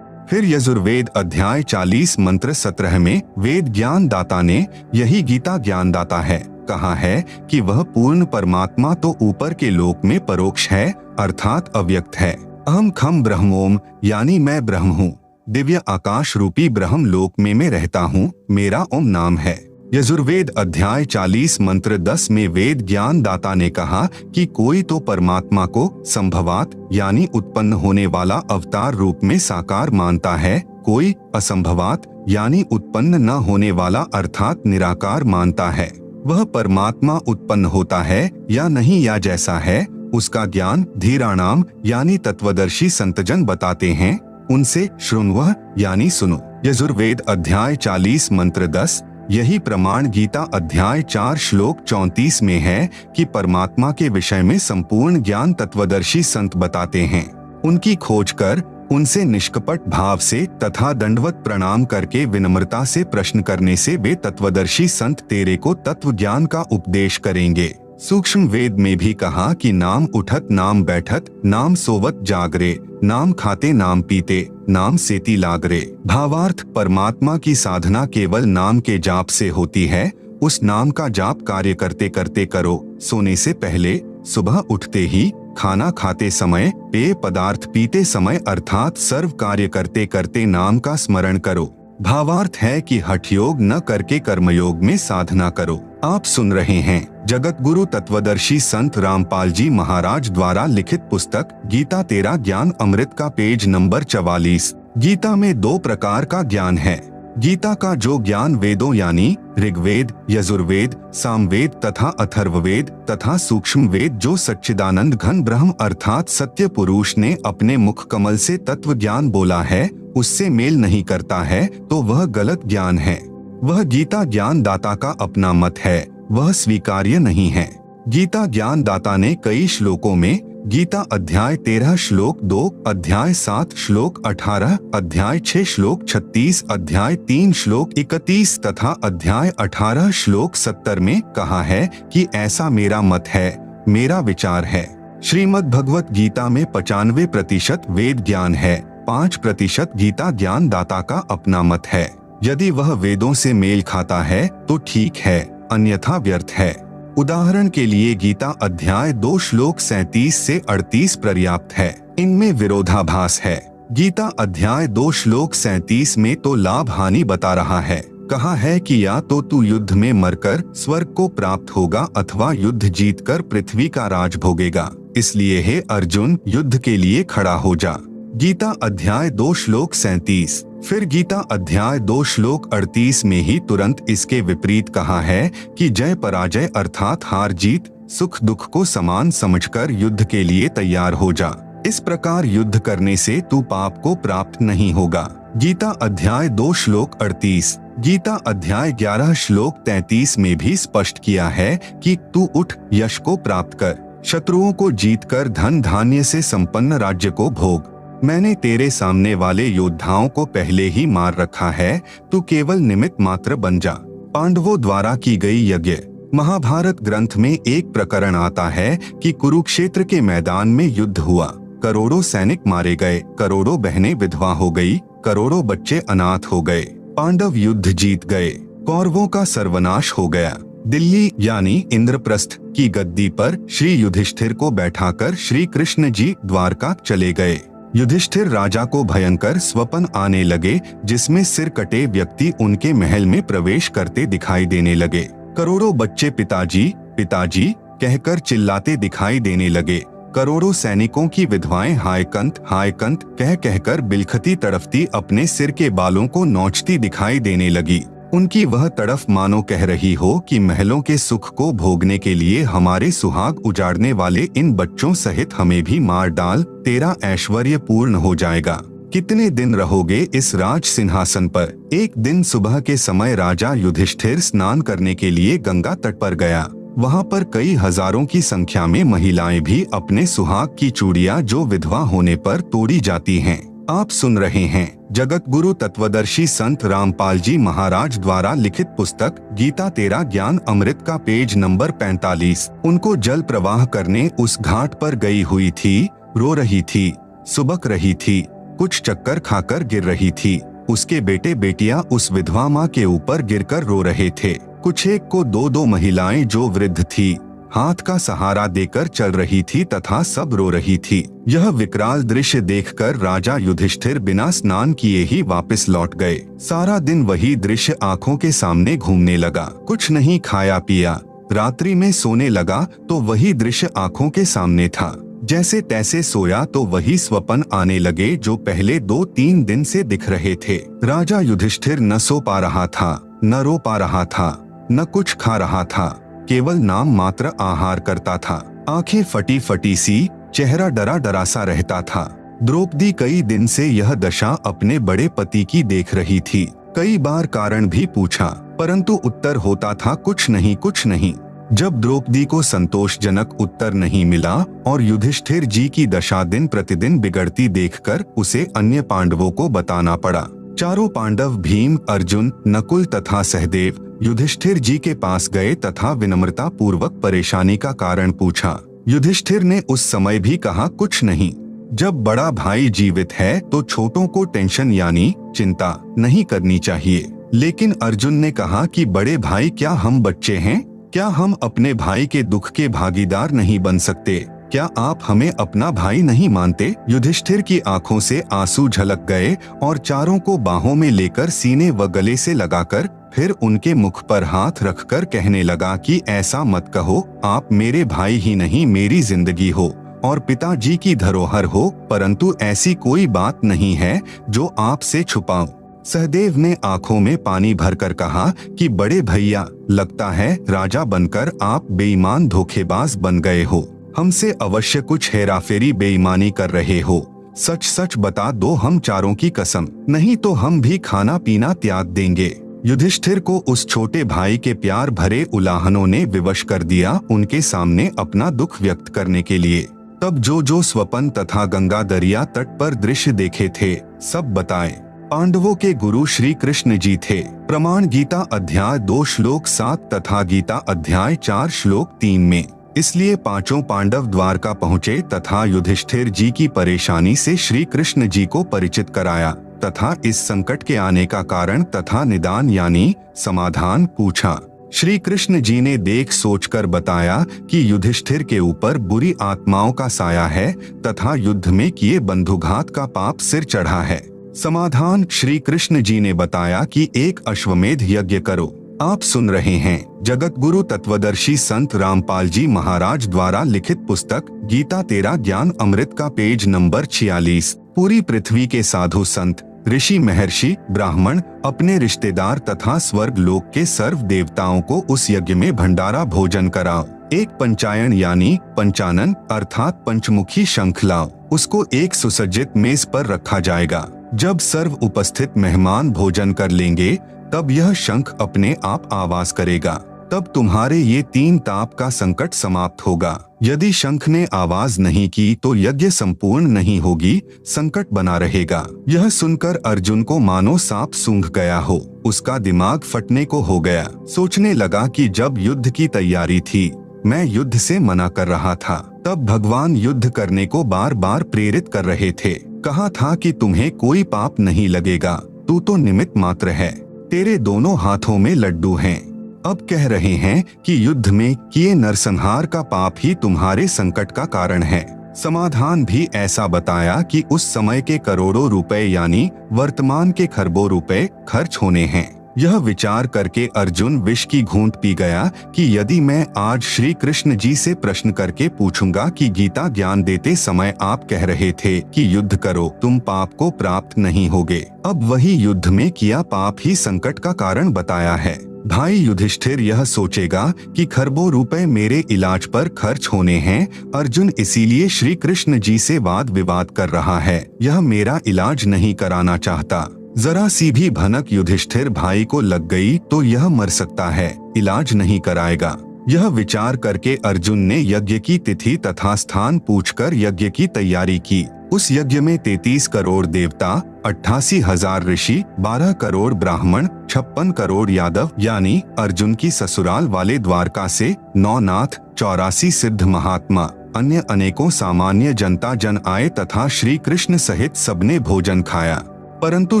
फिर यजुर्वेद अध्याय 40 मंत्र 17 में वेद ज्ञान दाता ने, यही गीता ज्ञान दाता है, कहा है कि वह पूर्ण परमात्मा तो ऊपर के लोक में परोक्ष है अर्थात अव्यक्त है। अहम खम ब्रह्मोम यानी मैं ब्रह्म हूँ, दिव्य आकाश रूपी ब्रह्म लोक में मैं रहता हूँ, मेरा ओम नाम है। यजुर्वेद अध्याय 40 मंत्र 10 में वेद ज्ञान दाता ने कहा कि कोई तो परमात्मा को संभवात यानी उत्पन्न होने वाला अवतार रूप में साकार मानता है, कोई असंभवात यानी उत्पन्न न होने वाला अर्थात निराकार मानता है। वह परमात्मा उत्पन्न होता है या नहीं या जैसा है उसका ज्ञान धीराणाम यानी तत्वदर्शी संतजन बताते हैं, उनसे शृण्वः यानी सुनो। यजुर्वेद अध्याय 40 मंत्र 10। यही प्रमाण गीता अध्याय 4 श्लोक 34 में है कि परमात्मा के विषय में संपूर्ण ज्ञान तत्वदर्शी संत बताते हैं। उनकी खोज कर उनसे निष्कपट भाव से तथा दंडवत प्रणाम करके विनम्रता से प्रश्न करने से वे तत्वदर्शी संत तेरे को तत्व ज्ञान का उपदेश करेंगे। सूक्ष्म वेद में भी कहा कि नाम उठत नाम बैठत नाम सोवत जागरे, नाम खाते नाम पीते नाम सेती लागरे। भावार्थ परमात्मा की साधना केवल नाम के जाप से होती है। उस नाम का जाप कार्य करते करते करो, सोने से पहले, सुबह उठते ही, खाना खाते समय, पेय पदार्थ पीते समय अर्थात सर्व कार्य करते करते नाम का स्मरण करो। भावार्थ है कि हठ योग न करके कर्मयोग में साधना करो। आप सुन रहे हैं जगत गुरु तत्वदर्शी संत रामपाल जी महाराज द्वारा लिखित पुस्तक गीता तेरा ज्ञान अमृत का पेज नंबर 44। गीता में 2 प्रकार का ज्ञान है। गीता का जो ज्ञान वेदों यानी ऋग्वेद, यजुर्वेद, सामवेद तथा अथर्ववेद तथा सूक्ष्म वेद जो सच्चिदानंद घन ब्रह्म अर्थात सत्य पुरुष ने अपने मुख कमल से तत्व ज्ञान बोला है, उससे मेल नहीं करता है तो वह गलत ज्ञान है। वह गीता ज्ञान दाता का अपना मत है, वह स्वीकार्य नहीं है। गीता ज्ञान दाता ने कई श्लोकों में गीता अध्याय 13 श्लोक 2, अध्याय 7 श्लोक 18, अध्याय 6 श्लोक 36, अध्याय 3 श्लोक 31 तथा अध्याय 18 श्लोक 70 में कहा है कि ऐसा मेरा मत है, मेरा विचार है। श्रीमद् भगवत गीता में 95% वेद ज्ञान है, 5% गीता ज्ञान दाता का अपना मत है। यदि वह वेदों से मेल खाता है तो ठीक है, अन्यथा व्यर्थ है। उदाहरण के लिए गीता अध्याय 2 श्लोक 37 से 38 पर्याप्त है, इनमें विरोधाभास है। गीता अध्याय 2 श्लोक 37 में तो लाभ हानि बता रहा है, कहा है कि या तो तू युद्ध में मरकर स्वर्ग को प्राप्त होगा अथवा युद्ध जीतकर पृथ्वी का राज भोगेगा, इसलिए हे अर्जुन युद्ध के लिए खड़ा हो जा। गीता अध्याय 2 श्लोक 37। फिर गीता अध्याय 2 श्लोक 38 में ही तुरंत इसके विपरीत कहा है कि जय पराजय अर्थात हार जीत सुख दुख को समान समझकर युद्ध के लिए तैयार हो जा। इस प्रकार युद्ध करने से तू पाप को प्राप्त नहीं होगा। गीता अध्याय 2 श्लोक 38। गीता अध्याय 11 श्लोक 33 में भी स्पष्ट किया है कि तू उठ यश को प्राप्त कर, शत्रुओं को जीतकर धन धान्य से संपन्न राज्य को भोग। मैंने तेरे सामने वाले योद्धाओं को पहले ही मार रखा है, तू केवल निमित्त मात्र बन जा। पांडवों द्वारा की गई यज्ञ महाभारत ग्रंथ में एक प्रकरण आता है कि कुरुक्षेत्र के मैदान में युद्ध हुआ, करोड़ों सैनिक मारे गए, करोड़ों बहनें विधवा हो गई, करोड़ों बच्चे अनाथ हो गए। पांडव युद्ध जीत गए, कौरवों का सर्वनाश हो गया। दिल्ली यानी इंद्रप्रस्थ की गद्दी पर श्री युधिष्ठिर को बैठाकर श्री कृष्ण जी द्वारका चले गए। युधिष्ठिर राजा को भयंकर स्वप्न आने लगे, जिसमें सिर कटे व्यक्ति उनके महल में प्रवेश करते दिखाई देने लगे। करोड़ों बच्चे पिताजी पिताजी कहकर चिल्लाते दिखाई देने लगे। करोड़ों सैनिकों की विधवाएं हाय कंत कह कहकर बिलखती तड़फती अपने सिर के बालों को नोचती दिखाई देने लगी। उनकी वह तड़फ मानो कह रही हो कि महलों के सुख को भोगने के लिए हमारे सुहाग उजाड़ने वाले इन बच्चों सहित हमें भी मार डाल, तेरा ऐश्वर्य पूर्ण हो जाएगा। कितने दिन रहोगे इस राज सिंहासन पर। एक दिन सुबह के समय राजा युधिष्ठिर स्नान करने के लिए गंगा तट पर गया। वहाँ पर कई हजारों की संख्या में महिलाएं भी अपने सुहाग की चूड़ियां जो विधवा होने पर तोड़ी जाती हैं। आप सुन रहे हैं जगत गुरु तत्वदर्शी संत रामपाल जी महाराज द्वारा लिखित पुस्तक गीता तेरा ज्ञान अमृत का पेज नंबर 45। उनको जल प्रवाह करने उस घाट पर गई हुई थी, रो रही थी, सुबक रही थी, कुछ चक्कर खाकर गिर रही थी। उसके बेटे बेटियां उस विधवा माँ के ऊपर गिरकर रो रहे थे। कुछ एक को दो महिलाएं जो वृद्ध थी, हाथ का सहारा देकर चल रही थी तथा सब रो रही थी। यह विकराल दृश्य देखकर राजा युधिष्ठिर बिना स्नान किए ही वापस लौट गए। सारा दिन वही दृश्य आंखों के सामने घूमने लगा। कुछ नहीं खाया पिया, रात्रि में सोने लगा तो वही दृश्य आंखों के सामने था। जैसे तैसे सोया तो वही स्वप्न आने लगे जो पहले 2-3 दिन से दिख रहे थे। राजा युधिष्ठिर न सो पा रहा था, न रो पा रहा था, न कुछ खा रहा था, केवल नाम मात्र आहार करता था। आंखें फटी फटी सी, चेहरा डरा डरा सा रहता था। द्रौपदी कई दिन से यह दशा अपने बड़े पति की देख रही थी। कई बार कारण भी पूछा, परंतु उत्तर होता था कुछ नहीं कुछ नहीं। जब द्रौपदी को संतोषजनक उत्तर नहीं मिला और युधिष्ठिर जी की दशा दिन प्रतिदिन बिगड़ती देखकर उसे अन्य पांडवों को बताना पड़ा। चारों पांडव भीम, अर्जुन, नकुल तथा सहदेव युधिष्ठिर जी के पास गए तथा विनम्रता पूर्वक परेशानी का कारण पूछा। युधिष्ठिर ने उस समय भी कहा कुछ नहीं। जब बड़ा भाई जीवित है तो छोटों को टेंशन यानी चिंता नहीं करनी चाहिए। लेकिन अर्जुन ने कहा कि बड़े भाई क्या हम बच्चे हैं? क्या हम अपने भाई के दुख के भागीदार नहीं बन सकते? क्या आप हमें अपना भाई नहीं मानते? युधिष्ठिर की आंखों से आंसू झलक गए और चारों को बाहों में लेकर सीने व गले से लगाकर फिर उनके मुख पर हाथ रखकर कहने लगा कि ऐसा मत कहो, आप मेरे भाई ही नहीं मेरी जिंदगी हो और पिताजी की धरोहर हो, परंतु ऐसी कोई बात नहीं है जो आपसे छुपाऊं। सहदेव ने आंखों में पानी भरकर कहा कि बड़े भैया, लगता है राजा बनकर आप बेईमान धोखेबाज बन गए हो। हमसे अवश्य कुछ हेराफेरी बेईमानी कर रहे हो। सच सच बता दो, हम चारों की कसम, नहीं तो हम भी खाना पीना त्याग देंगे। युधिष्ठिर को उस छोटे भाई के प्यार भरे उलाहनों ने विवश कर दिया उनके सामने अपना दुख व्यक्त करने के लिए। तब जो स्वपन तथा गंगा दरिया तट पर दृश्य देखे थे सब बताए। पांडवों के गुरु श्री कृष्ण जी थे। प्रमाण गीता अध्याय 2 श्लोक 7 तथा गीता अध्याय 4 श्लोक 3 में। इसलिए पांचों पांडव द्वारका पहुँचे तथा युधिष्ठिर जी की परेशानी से श्री कृष्ण जी को परिचित कराया तथा इस संकट के आने का कारण तथा निदान यानी समाधान पूछा। श्री कृष्ण जी ने देख सोचकर बताया कि युधिष्ठिर के ऊपर बुरी आत्माओं का साया है तथा युद्ध में किए बंधुघात का पाप सिर चढ़ा है। समाधान श्री कृष्ण जी ने बताया कि एक अश्वमेध यज्ञ करो। आप सुन रहे हैं जगत गुरु तत्वदर्शी संत रामपाल जी महाराज द्वारा लिखित पुस्तक गीता तेरा ज्ञान अमृत का पेज नंबर 46। पूरी पृथ्वी के साधु संत, ऋषि, महर्षि, ब्राह्मण अपने रिश्तेदार तथा स्वर्ग लोक के सर्व देवताओं को उस यज्ञ में भंडारा भोजन कराओ। एक पंचायन यानी पंचानन अर्थात पंचमुखी शंख लाओ। उसको एक सुसज्जित मेज पर रखा जाएगा। जब सर्व उपस्थित मेहमान भोजन कर लेंगे तब यह शंख अपने आप आवाज करेगा तब तुम्हारे ये 3 ताप का संकट समाप्त होगा। यदि शंख ने आवाज नहीं की तो यज्ञ संपूर्ण नहीं होगी, संकट बना रहेगा। यह सुनकर अर्जुन को मानो सांप सूंघ गया हो, उसका दिमाग फटने को हो गया। सोचने लगा कि जब युद्ध की तैयारी थी, मैं युद्ध से मना कर रहा था, तब भगवान युद्ध करने को बार बार प्रेरित कर रहे थे। कहा था कि तुम्हें कोई पाप नहीं लगेगा, तू तो निमित्त मात्र है, तेरे दोनों हाथों में लड्डू हैं। अब कह रहे हैं कि युद्ध में किए नरसंहार का पाप ही तुम्हारे संकट का कारण है। समाधान भी ऐसा बताया कि उस समय के करोड़ों रुपए यानी वर्तमान के खरबों रुपए खर्च होने हैं। यह विचार करके अर्जुन विष की घूंट पी गया कि यदि मैं आज श्री कृष्ण जी से प्रश्न करके पूछूंगा कि गीता ज्ञान देते समय आप कह रहे थे कि युद्ध करो, तुम पाप को प्राप्त नहीं होगे, अब वही युद्ध में किया पाप ही संकट का कारण बताया है। भाई युधिष्ठिर यह सोचेगा कि खरबों रुपए मेरे इलाज पर खर्च होने हैं, अर्जुन इसीलिए श्री कृष्ण जी से वाद विवाद कर रहा है, यह मेरा इलाज नहीं कराना चाहता। जरा सी भी भनक युधिष्ठिर भाई को लग गई तो यह मर सकता है, इलाज नहीं कराएगा। यह विचार करके अर्जुन ने यज्ञ की तिथि तथा स्थान पूछकर यज्ञ की तैयारी की। उस यज्ञ में 33 करोड़ देवता, 88,000 ऋषि, 12 करोड़ ब्राह्मण, 56 करोड़ यादव यानी अर्जुन की ससुराल वाले द्वारका से 9 नाथ, 84 सिद्ध महात्मा, अन्य अनेकों सामान्य जनता जन आए तथा श्री कृष्ण सहित सबने भोजन खाया, परंतु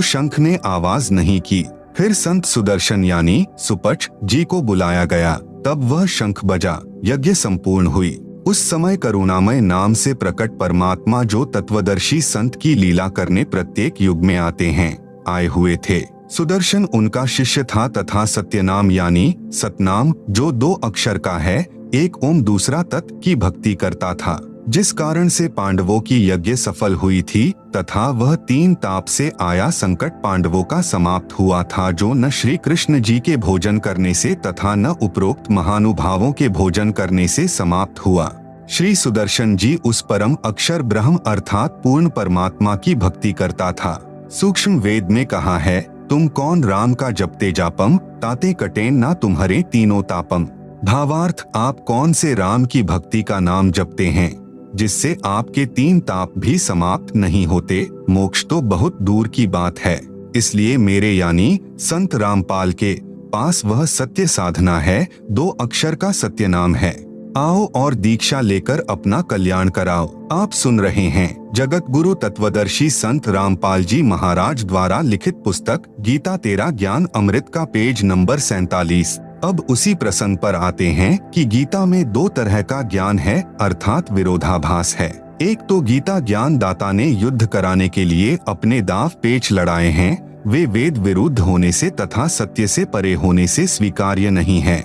शंख ने आवाज नहीं की। फिर संत सुदर्शन यानी सुपच जी को बुलाया गया, तब वह शंख बजा, यज्ञ संपूर्ण हुई। उस समय करुणामय नाम से प्रकट परमात्मा जो तत्वदर्शी संत की लीला करने प्रत्येक युग में आते हैं, आए हुए थे। सुदर्शन उनका शिष्य था तथा सत्यनाम यानी सतनाम जो 2 अक्षर का है, एक ओम दूसरा तत् की भक्ति करता था, जिस कारण से पांडवों की यज्ञ सफल हुई थी तथा वह 3 ताप से आया संकट पांडवों का समाप्त हुआ था, जो न श्री कृष्ण जी के भोजन करने से तथा न उपरोक्त महानुभावों के भोजन करने से समाप्त हुआ। श्री सुदर्शन जी उस परम अक्षर ब्रह्म अर्थात पूर्ण परमात्मा की भक्ति करता था। सूक्ष्म वेद में कहा है, तुम कौन राम का जपते जापम, ताते कटेन ना तुम्हारे तीनों तापम। भावार्थ, आप कौन से राम की भक्ति का नाम जपते हैं जिससे आपके 3 ताप भी समाप्त नहीं होते, मोक्ष तो बहुत दूर की बात है। इसलिए मेरे यानी संत रामपाल के पास वह सत्य साधना है, 2 अक्षर का सत्य नाम है। आओ और दीक्षा लेकर अपना कल्याण कराओ। आप सुन रहे हैं जगत गुरु तत्वदर्शी संत रामपाल जी महाराज द्वारा लिखित पुस्तक गीता तेरा ज्ञान अमृत का पेज नंबर 47। अब उसी प्रसंग पर आते हैं कि गीता में 2 तरह का ज्ञान है अर्थात विरोधाभास है। एक तो गीता ज्ञान दाता ने युद्ध कराने के लिए अपने दाव पेच लड़ाए हैं, वे वेद विरुद्ध होने से तथा सत्य से परे होने से स्वीकार्य नहीं है,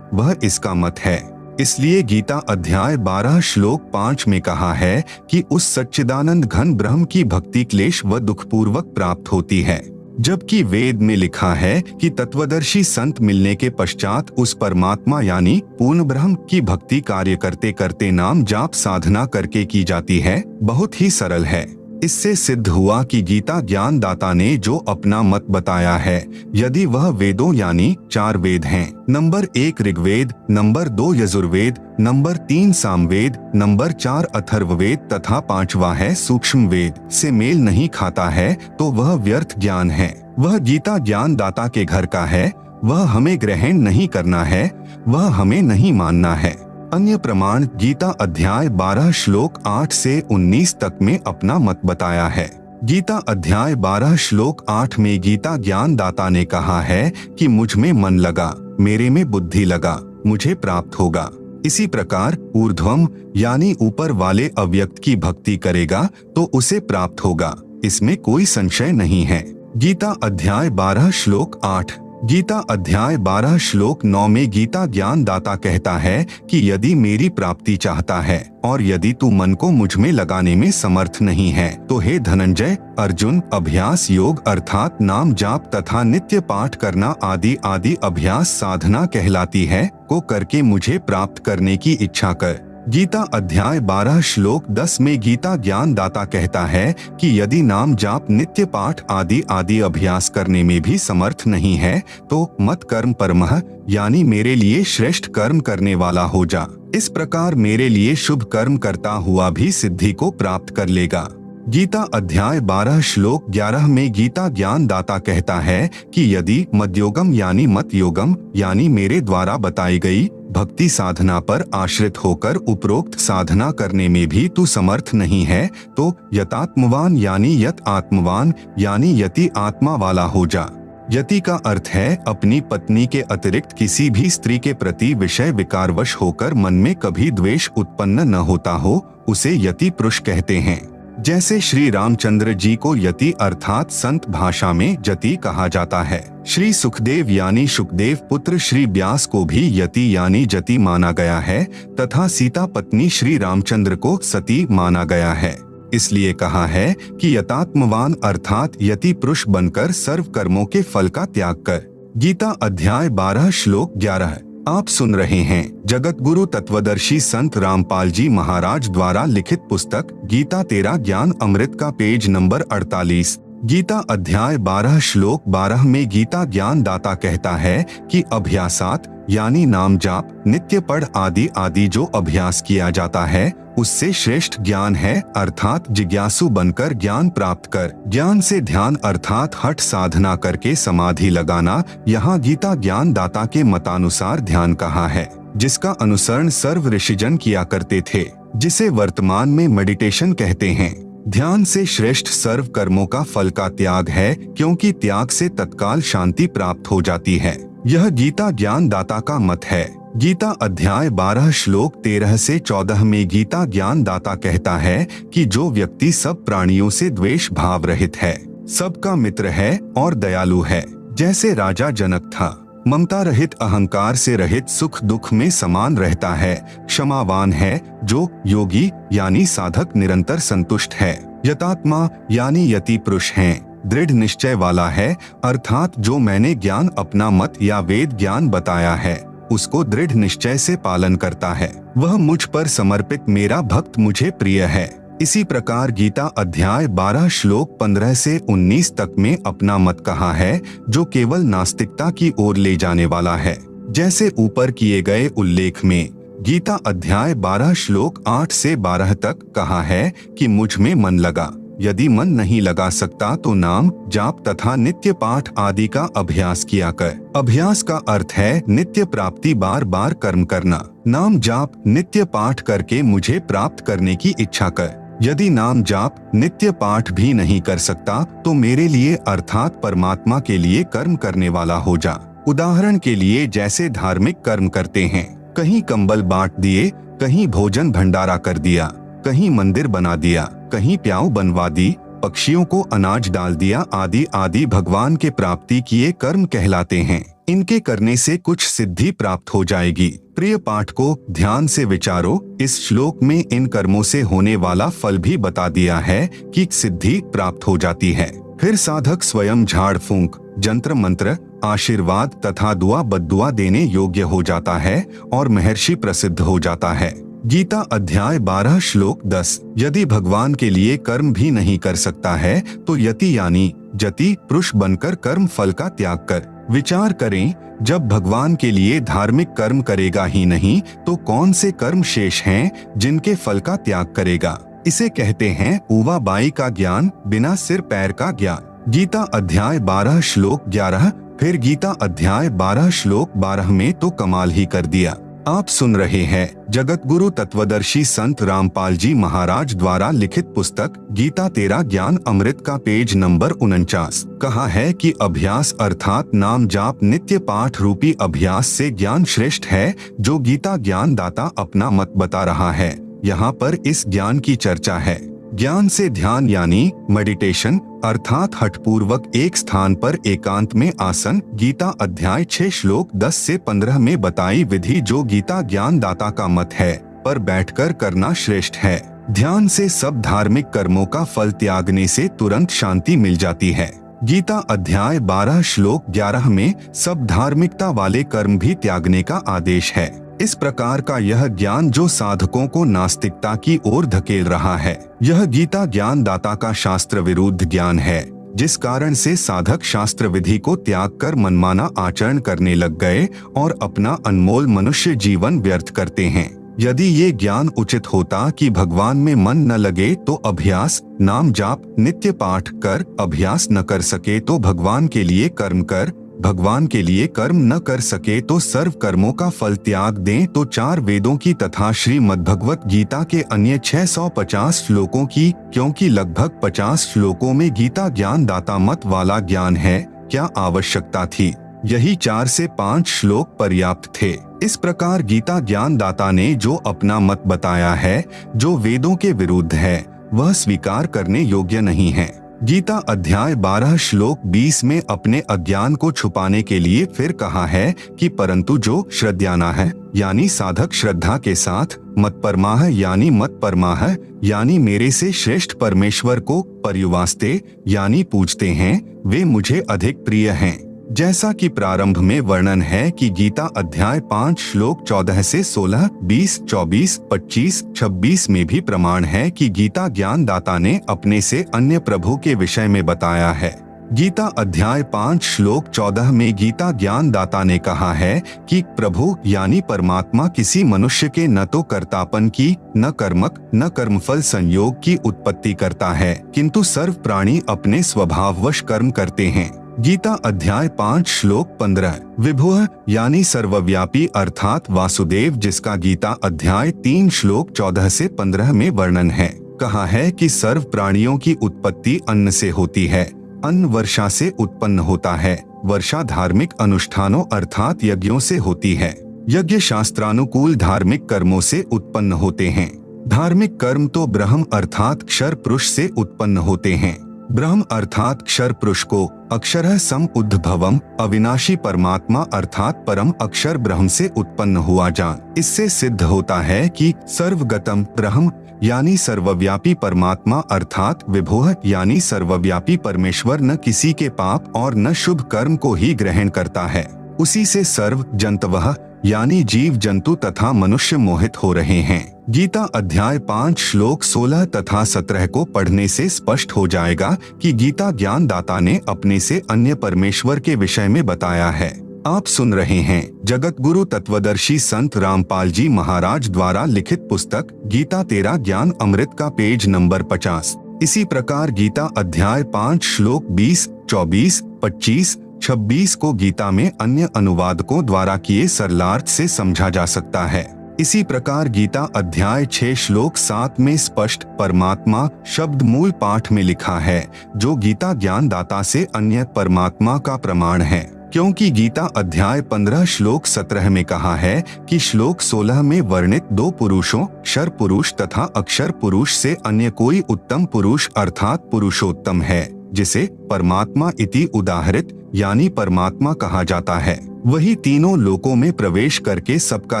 वह इसका मत है। इसलिए गीता अध्याय 12 श्लोक 5 में कहा है कि उस सच्चिदानंद घन ब्रह्म की भक्ति क्लेश व दुखपूर्वक प्राप्त होती है, जबकि वेद में लिखा है कि तत्वदर्शी संत मिलने के पश्चात उस परमात्मा यानी पूर्ण ब्रह्म की भक्ति कार्य करते करते नाम जाप साधना करके की जाती है। बहुत ही सरल है। इससे सिद्ध हुआ कि गीता ज्ञान दाता ने जो अपना मत बताया है, यदि वह वेदों यानी 4 वेद हैं, number 1 Rigveda, number 2 Yajurveda, number 3 Samaveda, number 4 Atharvaveda तथा 5वां है सूक्ष्म वेद से मेल नहीं खाता है, तो वह व्यर्थ ज्ञान है। वह गीता ज्ञान दाता के घर का है, वह हमें ग्रहण नहीं करना है, वह हमें नहीं मानना है। अन्य प्रमाण गीता अध्याय 12 श्लोक 8 से 19 तक में अपना मत बताया है। गीता अध्याय 12 श्लोक 8 में गीता ज्ञान दाता ने कहा है कि मुझ में मन लगा, मेरे में बुद्धि लगा, मुझे प्राप्त होगा। इसी प्रकार ऊर्ध्वम यानी ऊपर वाले अव्यक्त की भक्ति करेगा तो उसे प्राप्त होगा, इसमें कोई संशय नहीं है। गीता अध्याय 12 श्लोक 8। गीता अध्याय 12 श्लोक 9 में गीता ज्ञान दाता कहता है कि यदि मेरी प्राप्ति चाहता है और यदि तू मन को मुझ में लगाने में समर्थ नहीं है तो हे धनंजय अर्जुन, अभ्यास योग अर्थात नाम जाप तथा नित्य पाठ करना आदि आदि अभ्यास साधना कहलाती है, को करके मुझे प्राप्त करने की इच्छा कर। गीता अध्याय 12 श्लोक 10 में गीता ज्ञान दाता कहता है कि यदि नाम जाप नित्य पाठ आदि आदि अभ्यास करने में भी समर्थ नहीं है तो मत कर्म परमः यानी मेरे लिए श्रेष्ठ कर्म करने वाला हो जा। इस प्रकार मेरे लिए शुभ कर्म करता हुआ भी सिद्धि को प्राप्त कर लेगा। गीता अध्याय 12 श्लोक 11 में गीता ज्ञान दाता कहता है कि यदि मद्योगम यानी मत योगम यानी मेरे द्वारा बताई गई भक्ति साधना पर आश्रित होकर उपरोक्त साधना करने में भी तू समर्थ नहीं है तो यतात्मवान यानी यत आत्मवान यानी यति आत्मा वाला हो जा। यति का अर्थ है अपनी पत्नी के अतिरिक्त किसी भी स्त्री के प्रति विषय विकारवश होकर मन में कभी द्वेष उत्पन्न न होता हो, उसे यति पुरुष कहते हैं। जैसे श्री रामचंद्र जी को यति अर्थात संत भाषा में जति कहा जाता है, श्री सुखदेव यानी सुखदेव पुत्र श्री व्यास को भी यति यानी जति माना गया है तथा सीता पत्नी श्री रामचंद्र को सती माना गया है। इसलिए कहा है कि यतात्मवान अर्थात यति पुरुष बनकर सर्व कर्मों के फल का त्याग कर। गीता अध्याय 12 श्लोक 11। आप सुन रहे हैं जगत गुरु तत्वदर्शी संत रामपाल जी महाराज द्वारा लिखित पुस्तक गीता तेरा ज्ञान अमृत का पेज नंबर 48। गीता अध्याय 12 श्लोक 12 में गीता ज्ञान दाता कहता है कि अभ्यासात यानी नाम जाप नित्य पढ़ आदि आदि जो अभ्यास किया जाता है उससे श्रेष्ठ ज्ञान है अर्थात जिज्ञासु बनकर ज्ञान प्राप्त कर। ज्ञान से ध्यान अर्थात हठ साधना करके समाधि लगाना यहाँ गीता ज्ञान दाता के मतानुसार ध्यान कहा है, जिसका अनुसरण सर्व ऋषिजन किया करते थे, जिसे वर्तमान में मेडिटेशन कहते हैं। ध्यान से श्रेष्ठ सर्व कर्मों का फल का त्याग है क्योंकि त्याग से तत्काल शांति प्राप्त हो जाती है। यह गीता ज्ञान दाता का मत है। गीता अध्याय 12 श्लोक 13 से 14 में गीता ज्ञान दाता कहता है कि जो व्यक्ति सब प्राणियों से द्वेष भाव रहित है, सबका मित्र है और दयालु है, जैसे राजा जनक था, ममता रहित अहंकार से रहित सुख दुख में समान रहता है, क्षमावान है, जो योगी यानी साधक निरंतर संतुष्ट है, यतात्मा यानी यति पुरुष हैं, दृढ़ निश्चय वाला है अर्थात जो मैंने ज्ञान अपना मत या वेद ज्ञान बताया है उसको दृढ़ निश्चय से पालन करता है, वह मुझ पर समर्पित मेरा भक्त मुझे प्रिय है। इसी प्रकार गीता अध्याय 12 श्लोक 15 से 19 तक में अपना मत कहा है जो केवल नास्तिकता की ओर ले जाने वाला है। जैसे ऊपर किए गए उल्लेख में गीता अध्याय 12 श्लोक 8 से 12 तक कहा है कि मुझ में मन लगा, यदि मन नहीं लगा सकता तो नाम जाप तथा नित्य पाठ आदि का अभ्यास किया कर। अभ्यास का अर्थ है नित्य प्राप्ति, बार बार कर्म करना। नाम जाप नित्य पाठ करके मुझे प्राप्त करने की इच्छा कर। यदि नाम जाप नित्य पाठ भी नहीं कर सकता तो मेरे लिए अर्थात परमात्मा के लिए कर्म करने वाला हो जा। उदाहरण के लिए जैसे धार्मिक कर्म करते हैं, कहीं कंबल बांट दिए, कहीं भोजन भंडारा कर दिया, कहीं मंदिर बना दिया, कहीं प्याऊ बनवा दी, पक्षियों को अनाज डाल दिया आदि आदि भगवान के प्राप्ति किए कर्म कहलाते हैं। इनके करने से कुछ सिद्धि प्राप्त हो जाएगी। प्रिय पाठ को ध्यान से विचारो। इस श्लोक में इन कर्मों से होने वाला फल भी बता दिया है कि सिद्धि प्राप्त हो जाती है। फिर साधक स्वयं झाड़ फूंक, जंत्र मंत्र, आशीर्वाद तथा दुआ बद्दुआ देने योग्य हो जाता है और महर्षि प्रसिद्ध हो जाता है। गीता अध्याय 12 श्लोक 10। यदि भगवान के लिए कर्म भी नहीं कर सकता है तो यति यानी जति पुरुष बनकर कर्म फल का त्याग कर। विचार करें, जब भगवान के लिए धार्मिक कर्म करेगा ही नहीं तो कौन से कर्म शेष हैं जिनके फल का त्याग करेगा। इसे कहते हैं ऊवा बाई का ज्ञान, बिना सिर पैर का ज्ञान। गीता अध्याय 12 श्लोक 11। फिर गीता अध्याय 12 श्लोक 12 में तो कमाल ही कर दिया। आप सुन रहे हैं जगत गुरु तत्वदर्शी संत रामपाल जी महाराज द्वारा लिखित पुस्तक गीता तेरा ज्ञान अमृत का पेज नंबर 49। कहा है कि अभ्यास अर्थात नाम जाप नित्य पाठ रूपी अभ्यास से ज्ञान श्रेष्ठ है, जो गीता ज्ञान दाता अपना मत बता रहा है। यहाँ पर इस ज्ञान की चर्चा है। ज्ञान से ध्यान यानी मेडिटेशन अर्थात हठपूर्वक एक स्थान पर एकांत में आसन। गीता अध्याय 6 श्लोक 10 से 15 में बताई विधि जो गीता ज्ञान दाता का मत है, पर बैठकर करना श्रेष्ठ है। ध्यान से सब धार्मिक कर्मों का फल त्यागने से तुरंत शांति मिल जाती है। गीता अध्याय 12 श्लोक 11 में सब धार्मिकता वाले कर्म भी त्यागने का आदेश है। इस प्रकार का यह ज्ञान जो साधकों को नास्तिकता की ओर धकेल रहा है, यह गीता ज्ञान दाता का शास्त्र विरुद्ध ज्ञान है, जिस कारण से साधक शास्त्र विधि को त्याग कर मनमाना आचरण करने लग गए और अपना अनमोल मनुष्य जीवन व्यर्थ करते हैं। यदि ये ज्ञान उचित होता कि भगवान में मन न लगे तो अभ्यास, नाम जाप, नित्य पाठ कर, अभ्यास न कर सके तो भगवान के लिए कर्म कर, भगवान के लिए कर्म न कर सके तो सर्व कर्मों का फल त्याग दें, तो 4 वेदों की तथा श्रीमद्भगवत गीता के अन्य 650 श्लोकों की, क्योंकि लगभग 50 श्लोकों में गीता ज्ञान दाता मत वाला ज्ञान है, क्या आवश्यकता थी? यही 4 से 5 श्लोक पर्याप्त थे। इस प्रकार गीता ज्ञान दाता ने जो अपना मत बताया है, जो वेदों के विरुद्ध है, वह स्वीकार करने योग्य नहीं है। गीता अध्याय 12 श्लोक 20 में अपने अज्ञान को छुपाने के लिए फिर कहा है कि परंतु जो श्रद्धाना है, यानी साधक श्रद्धा के साथ मत परमाह यानी मत परमाह यानी मेरे से श्रेष्ठ परमेश्वर को पर्युवास्ते यानी पूजते हैं, वे मुझे अधिक प्रिय हैं। जैसा कि प्रारंभ में वर्णन है कि गीता अध्याय 5 श्लोक 14 से 16, 20, 24, 25, 26 में भी प्रमाण है कि गीता ज्ञान दाता ने अपने से अन्य प्रभु के विषय में बताया है। गीता अध्याय 5 श्लोक 14 में गीता ज्ञान दाता ने कहा है कि प्रभु यानी परमात्मा किसी मनुष्य के न तो कर्तापन की, न कर्मक, न कर्मफल संयोग की उत्पत्ति करता है, किंतु सर्व प्राणी अपने स्वभाववश कर्म करते हैं। गीता अध्याय 5 श्लोक 15 विभुः यानी सर्वव्यापी अर्थात वासुदेव, जिसका गीता अध्याय 3 श्लोक 14 से 15 में वर्णन है, कहा है कि सर्व प्राणियों की उत्पत्ति अन्न से होती है, अन्न वर्षा से उत्पन्न होता है, वर्षा धार्मिक अनुष्ठानों अर्थात यज्ञों से होती है, यज्ञ शास्त्रानुकूल धार्मिक कर्मों से उत्पन्न होते हैं। धार्मिक कर्म तो ब्रह्म अर्थात क्षर पुरुष से उत्पन्न होते हैं। ब्रह्म अर्थात क्षर पुरुष को अक्षरः सम उद्भवम अविनाशी परमात्मा अर्थात परम अक्षर ब्रह्म से उत्पन्न हुआ जान। इससे सिद्ध होता है कि सर्वगतम ब्रह्म यानी सर्वव्यापी परमात्मा अर्थात विभुः यानी सर्वव्यापी परमेश्वर न किसी के पाप और न शुभ कर्म को ही ग्रहण करता है। उसी से सर्व जंतवः यानी जीव जंतु तथा मनुष्य मोहित हो रहे हैं। गीता अध्याय 5 श्लोक 16 तथा 17 को पढ़ने से स्पष्ट हो जाएगा कि गीता ज्ञान दाता ने अपने से अन्य परमेश्वर के विषय में बताया है। आप सुन रहे हैं जगत गुरु तत्वदर्शी संत रामपाल जी महाराज द्वारा लिखित पुस्तक गीता तेरा ज्ञान अमृत का पेज नंबर 50। इसी प्रकार गीता अध्याय 5 श्लोक 20, 24, 25, 26 को गीता में अन्य अनुवादकों द्वारा किए सरलार्थ से समझा जा सकता है। इसी प्रकार गीता अध्याय 6 श्लोक 7 में स्पष्ट परमात्मा शब्द मूल पाठ में लिखा है, जो गीता ज्ञान दाता से अन्य परमात्मा का प्रमाण है, क्योंकि गीता अध्याय 15 श्लोक 17 में कहा है कि श्लोक 16 में वर्णित 2 पुरुषों क्षर पुरुष तथा अक्षर पुरुष से अन्य कोई उत्तम पुरुष अर्थात पुरुषोत्तम है, जिसे परमात्मा इति उदाहरित यानी परमात्मा कहा जाता है। वही तीनों लोकों में प्रवेश करके सबका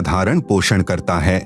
धारण पोषण करता है,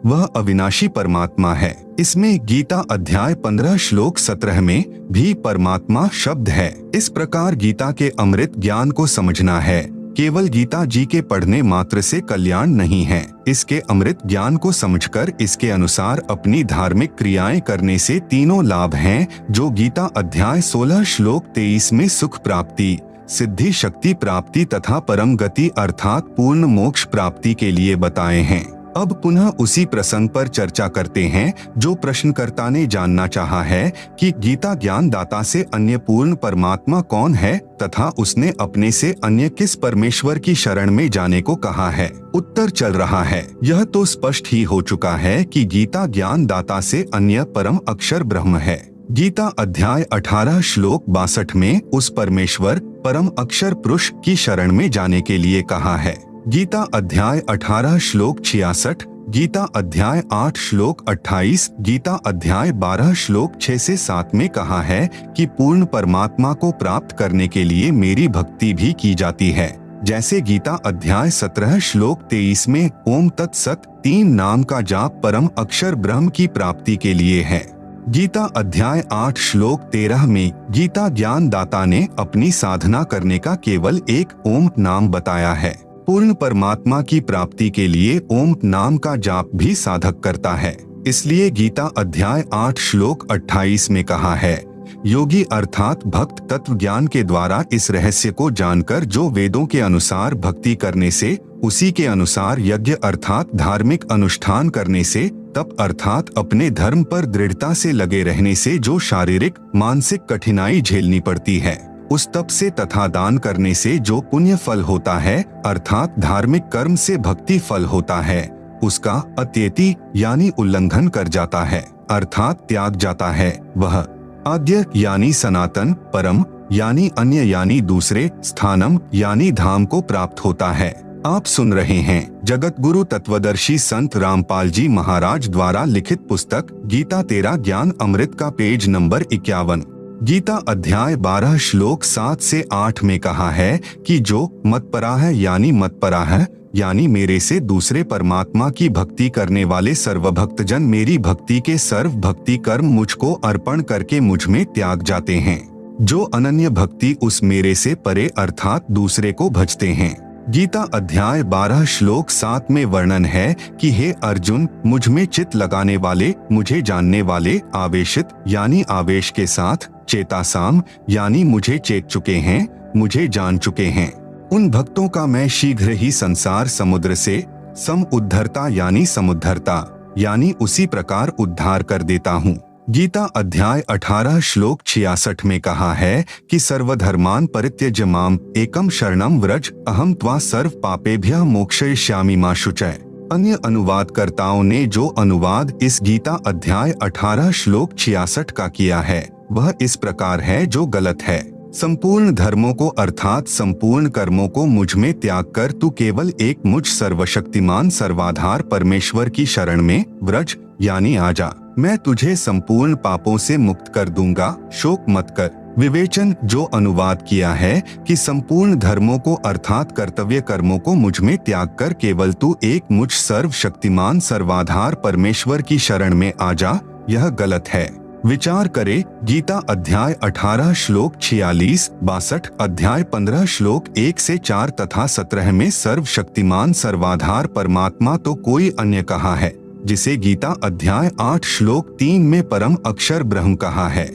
वह अविनाशी परमात्मा है। इसमें गीता अध्याय 15 श्लोक 17 में भी परमात्मा शब्द है। इस प्रकार गीता के अमृत ज्ञान को समझना है, केवल गीता जी के पढ़ने मात्र से कल्याण नहीं है। इसके अमृत ज्ञान को समझकर इसके अनुसार अपनी धार्मिक क्रियाएं करने से तीनों लाभ हैं, जो गीता अध्याय 16 श्लोक 23 में सुख प्राप्ति, सिद्धि शक्ति प्राप्ति तथा परम गति अर्थात पूर्ण मोक्ष प्राप्ति के लिए बताए हैं। अब पुनः उसी प्रसंग पर चर्चा करते हैं जो प्रश्नकर्ता ने जानना चाहा है कि गीता ज्ञान दाता से अन्य पूर्ण परमात्मा कौन है तथा उसने अपने से अन्य किस परमेश्वर की शरण में जाने को कहा है। उत्तर चल रहा है, यह तो स्पष्ट ही हो चुका है कि गीता ज्ञान दाता से अन्य परम अक्षर ब्रह्म है। गीता अध्याय 18 श्लोक 62 में उस परमेश्वर परम अक्षर पुरुष की शरण में जाने के लिए कहा है। गीता अध्याय 18 श्लोक 66, गीता अध्याय 8 श्लोक 28, गीता अध्याय 12 श्लोक 6 से 7 में कहा है कि पूर्ण परमात्मा को प्राप्त करने के लिए मेरी भक्ति भी की जाती है। जैसे गीता अध्याय 17 श्लोक 23 में ओम तत्सत 3 नाम का जाप परम अक्षर ब्रह्म की प्राप्ति के लिए है। गीता अध्याय 8 श्लोक 13 में गीता ज्ञान दाता ने अपनी साधना करने का केवल एक ओम नाम बताया है। पूर्ण परमात्मा की प्राप्ति के लिए ओम नाम का जाप भी साधक करता है। इसलिए गीता अध्याय 8 श्लोक 28 में कहा है, योगी अर्थात भक्त तत्व ज्ञान के द्वारा इस रहस्य को जानकर जो वेदों के अनुसार भक्ति करने से, उसी के अनुसार यज्ञ अर्थात धार्मिक अनुष्ठान करने से, तप अर्थात अपने धर्म पर दृढ़ता से लगे रहने से जो शारीरिक मानसिक कठिनाई झेलनी पड़ती है, उस तप से तथा दान करने से जो पुण्य फल होता है अर्थात धार्मिक कर्म से भक्ति फल होता है, उसका अत्यति यानी उल्लंघन कर जाता है अर्थात त्याग जाता है। वह आद्य यानी सनातन, परम यानी अन्य यानी दूसरे, स्थानम यानी धाम को प्राप्त होता है। आप सुन रहे हैं जगत गुरु तत्वदर्शी संत रामपाल जी महाराज द्वारा लिखित पुस्तक गीता तेरा ज्ञान अमृत का पेज नंबर 51। गीता अध्याय 12 श्लोक 7 से 8 में कहा है कि जो मतपरा है यानी मतपरा है यानी मेरे से दूसरे परमात्मा की भक्ति करने वाले सर्वभक्तजन मेरी भक्ति के सर्व भक्ति कर्म मुझको अर्पण करके मुझ में त्याग जाते हैं। जो अनन्य भक्ति उस मेरे से परे अर्थात दूसरे को भजते हैं। गीता अध्याय 12 श्लोक 7 में वर्णन है कि हे अर्जुन, मुझ में चित्त लगाने वाले, मुझे जानने वाले, आवेशित यानी आवेश के साथ, चेतासाम यानी मुझे चेत चुके हैं, मुझे जान चुके हैं, उन भक्तों का मैं शीघ्र ही संसार समुद्र से सम उद्धरता यानी समुद्धरता यानी उसी प्रकार उद्धार कर देता हूँ। गीता अध्याय 18 श्लोक 66 में कहा है कि सर्वधर्मान परित्यज्य माम एकम शरणम व्रज अहम त्वा सर्व पापेभ्यः मोक्षयिष्यामि मा शुचय। अन्य अनुवादकर्ताओं ने जो अनुवाद इस गीता अध्याय 18 श्लोक 66 का किया है वह इस प्रकार है जो गलत है। संपूर्ण धर्मों को अर्थात संपूर्ण कर्मों को मुझ में त्याग कर तू केवल एक मुझ सर्वशक्तिमान सर्वाधार परमेश्वर की शरण में व्रज यानी आजा, मैं तुझे संपूर्ण पापों से मुक्त कर दूंगा, शोक मत कर। विवेचन जो अनुवाद किया है कि संपूर्ण धर्मों को अर्थात कर्तव्य कर्मों को मुझ में त्याग कर केवल तू एक मुझ सर्वशक्तिमान सर्वाधार परमेश्वर की शरण में आजा, यह गलत है। विचार करे गीता अध्याय 18 श्लोक 46, 62, अध्याय 15 श्लोक 1 से 4 तथा 17 में सर्वशक्तिमान सर्वाधार परमात्मा तो कोई अन्य कहा है, जिसे गीता अध्याय 8 श्लोक 3 में परम अक्षर ब्रह्म कहा है।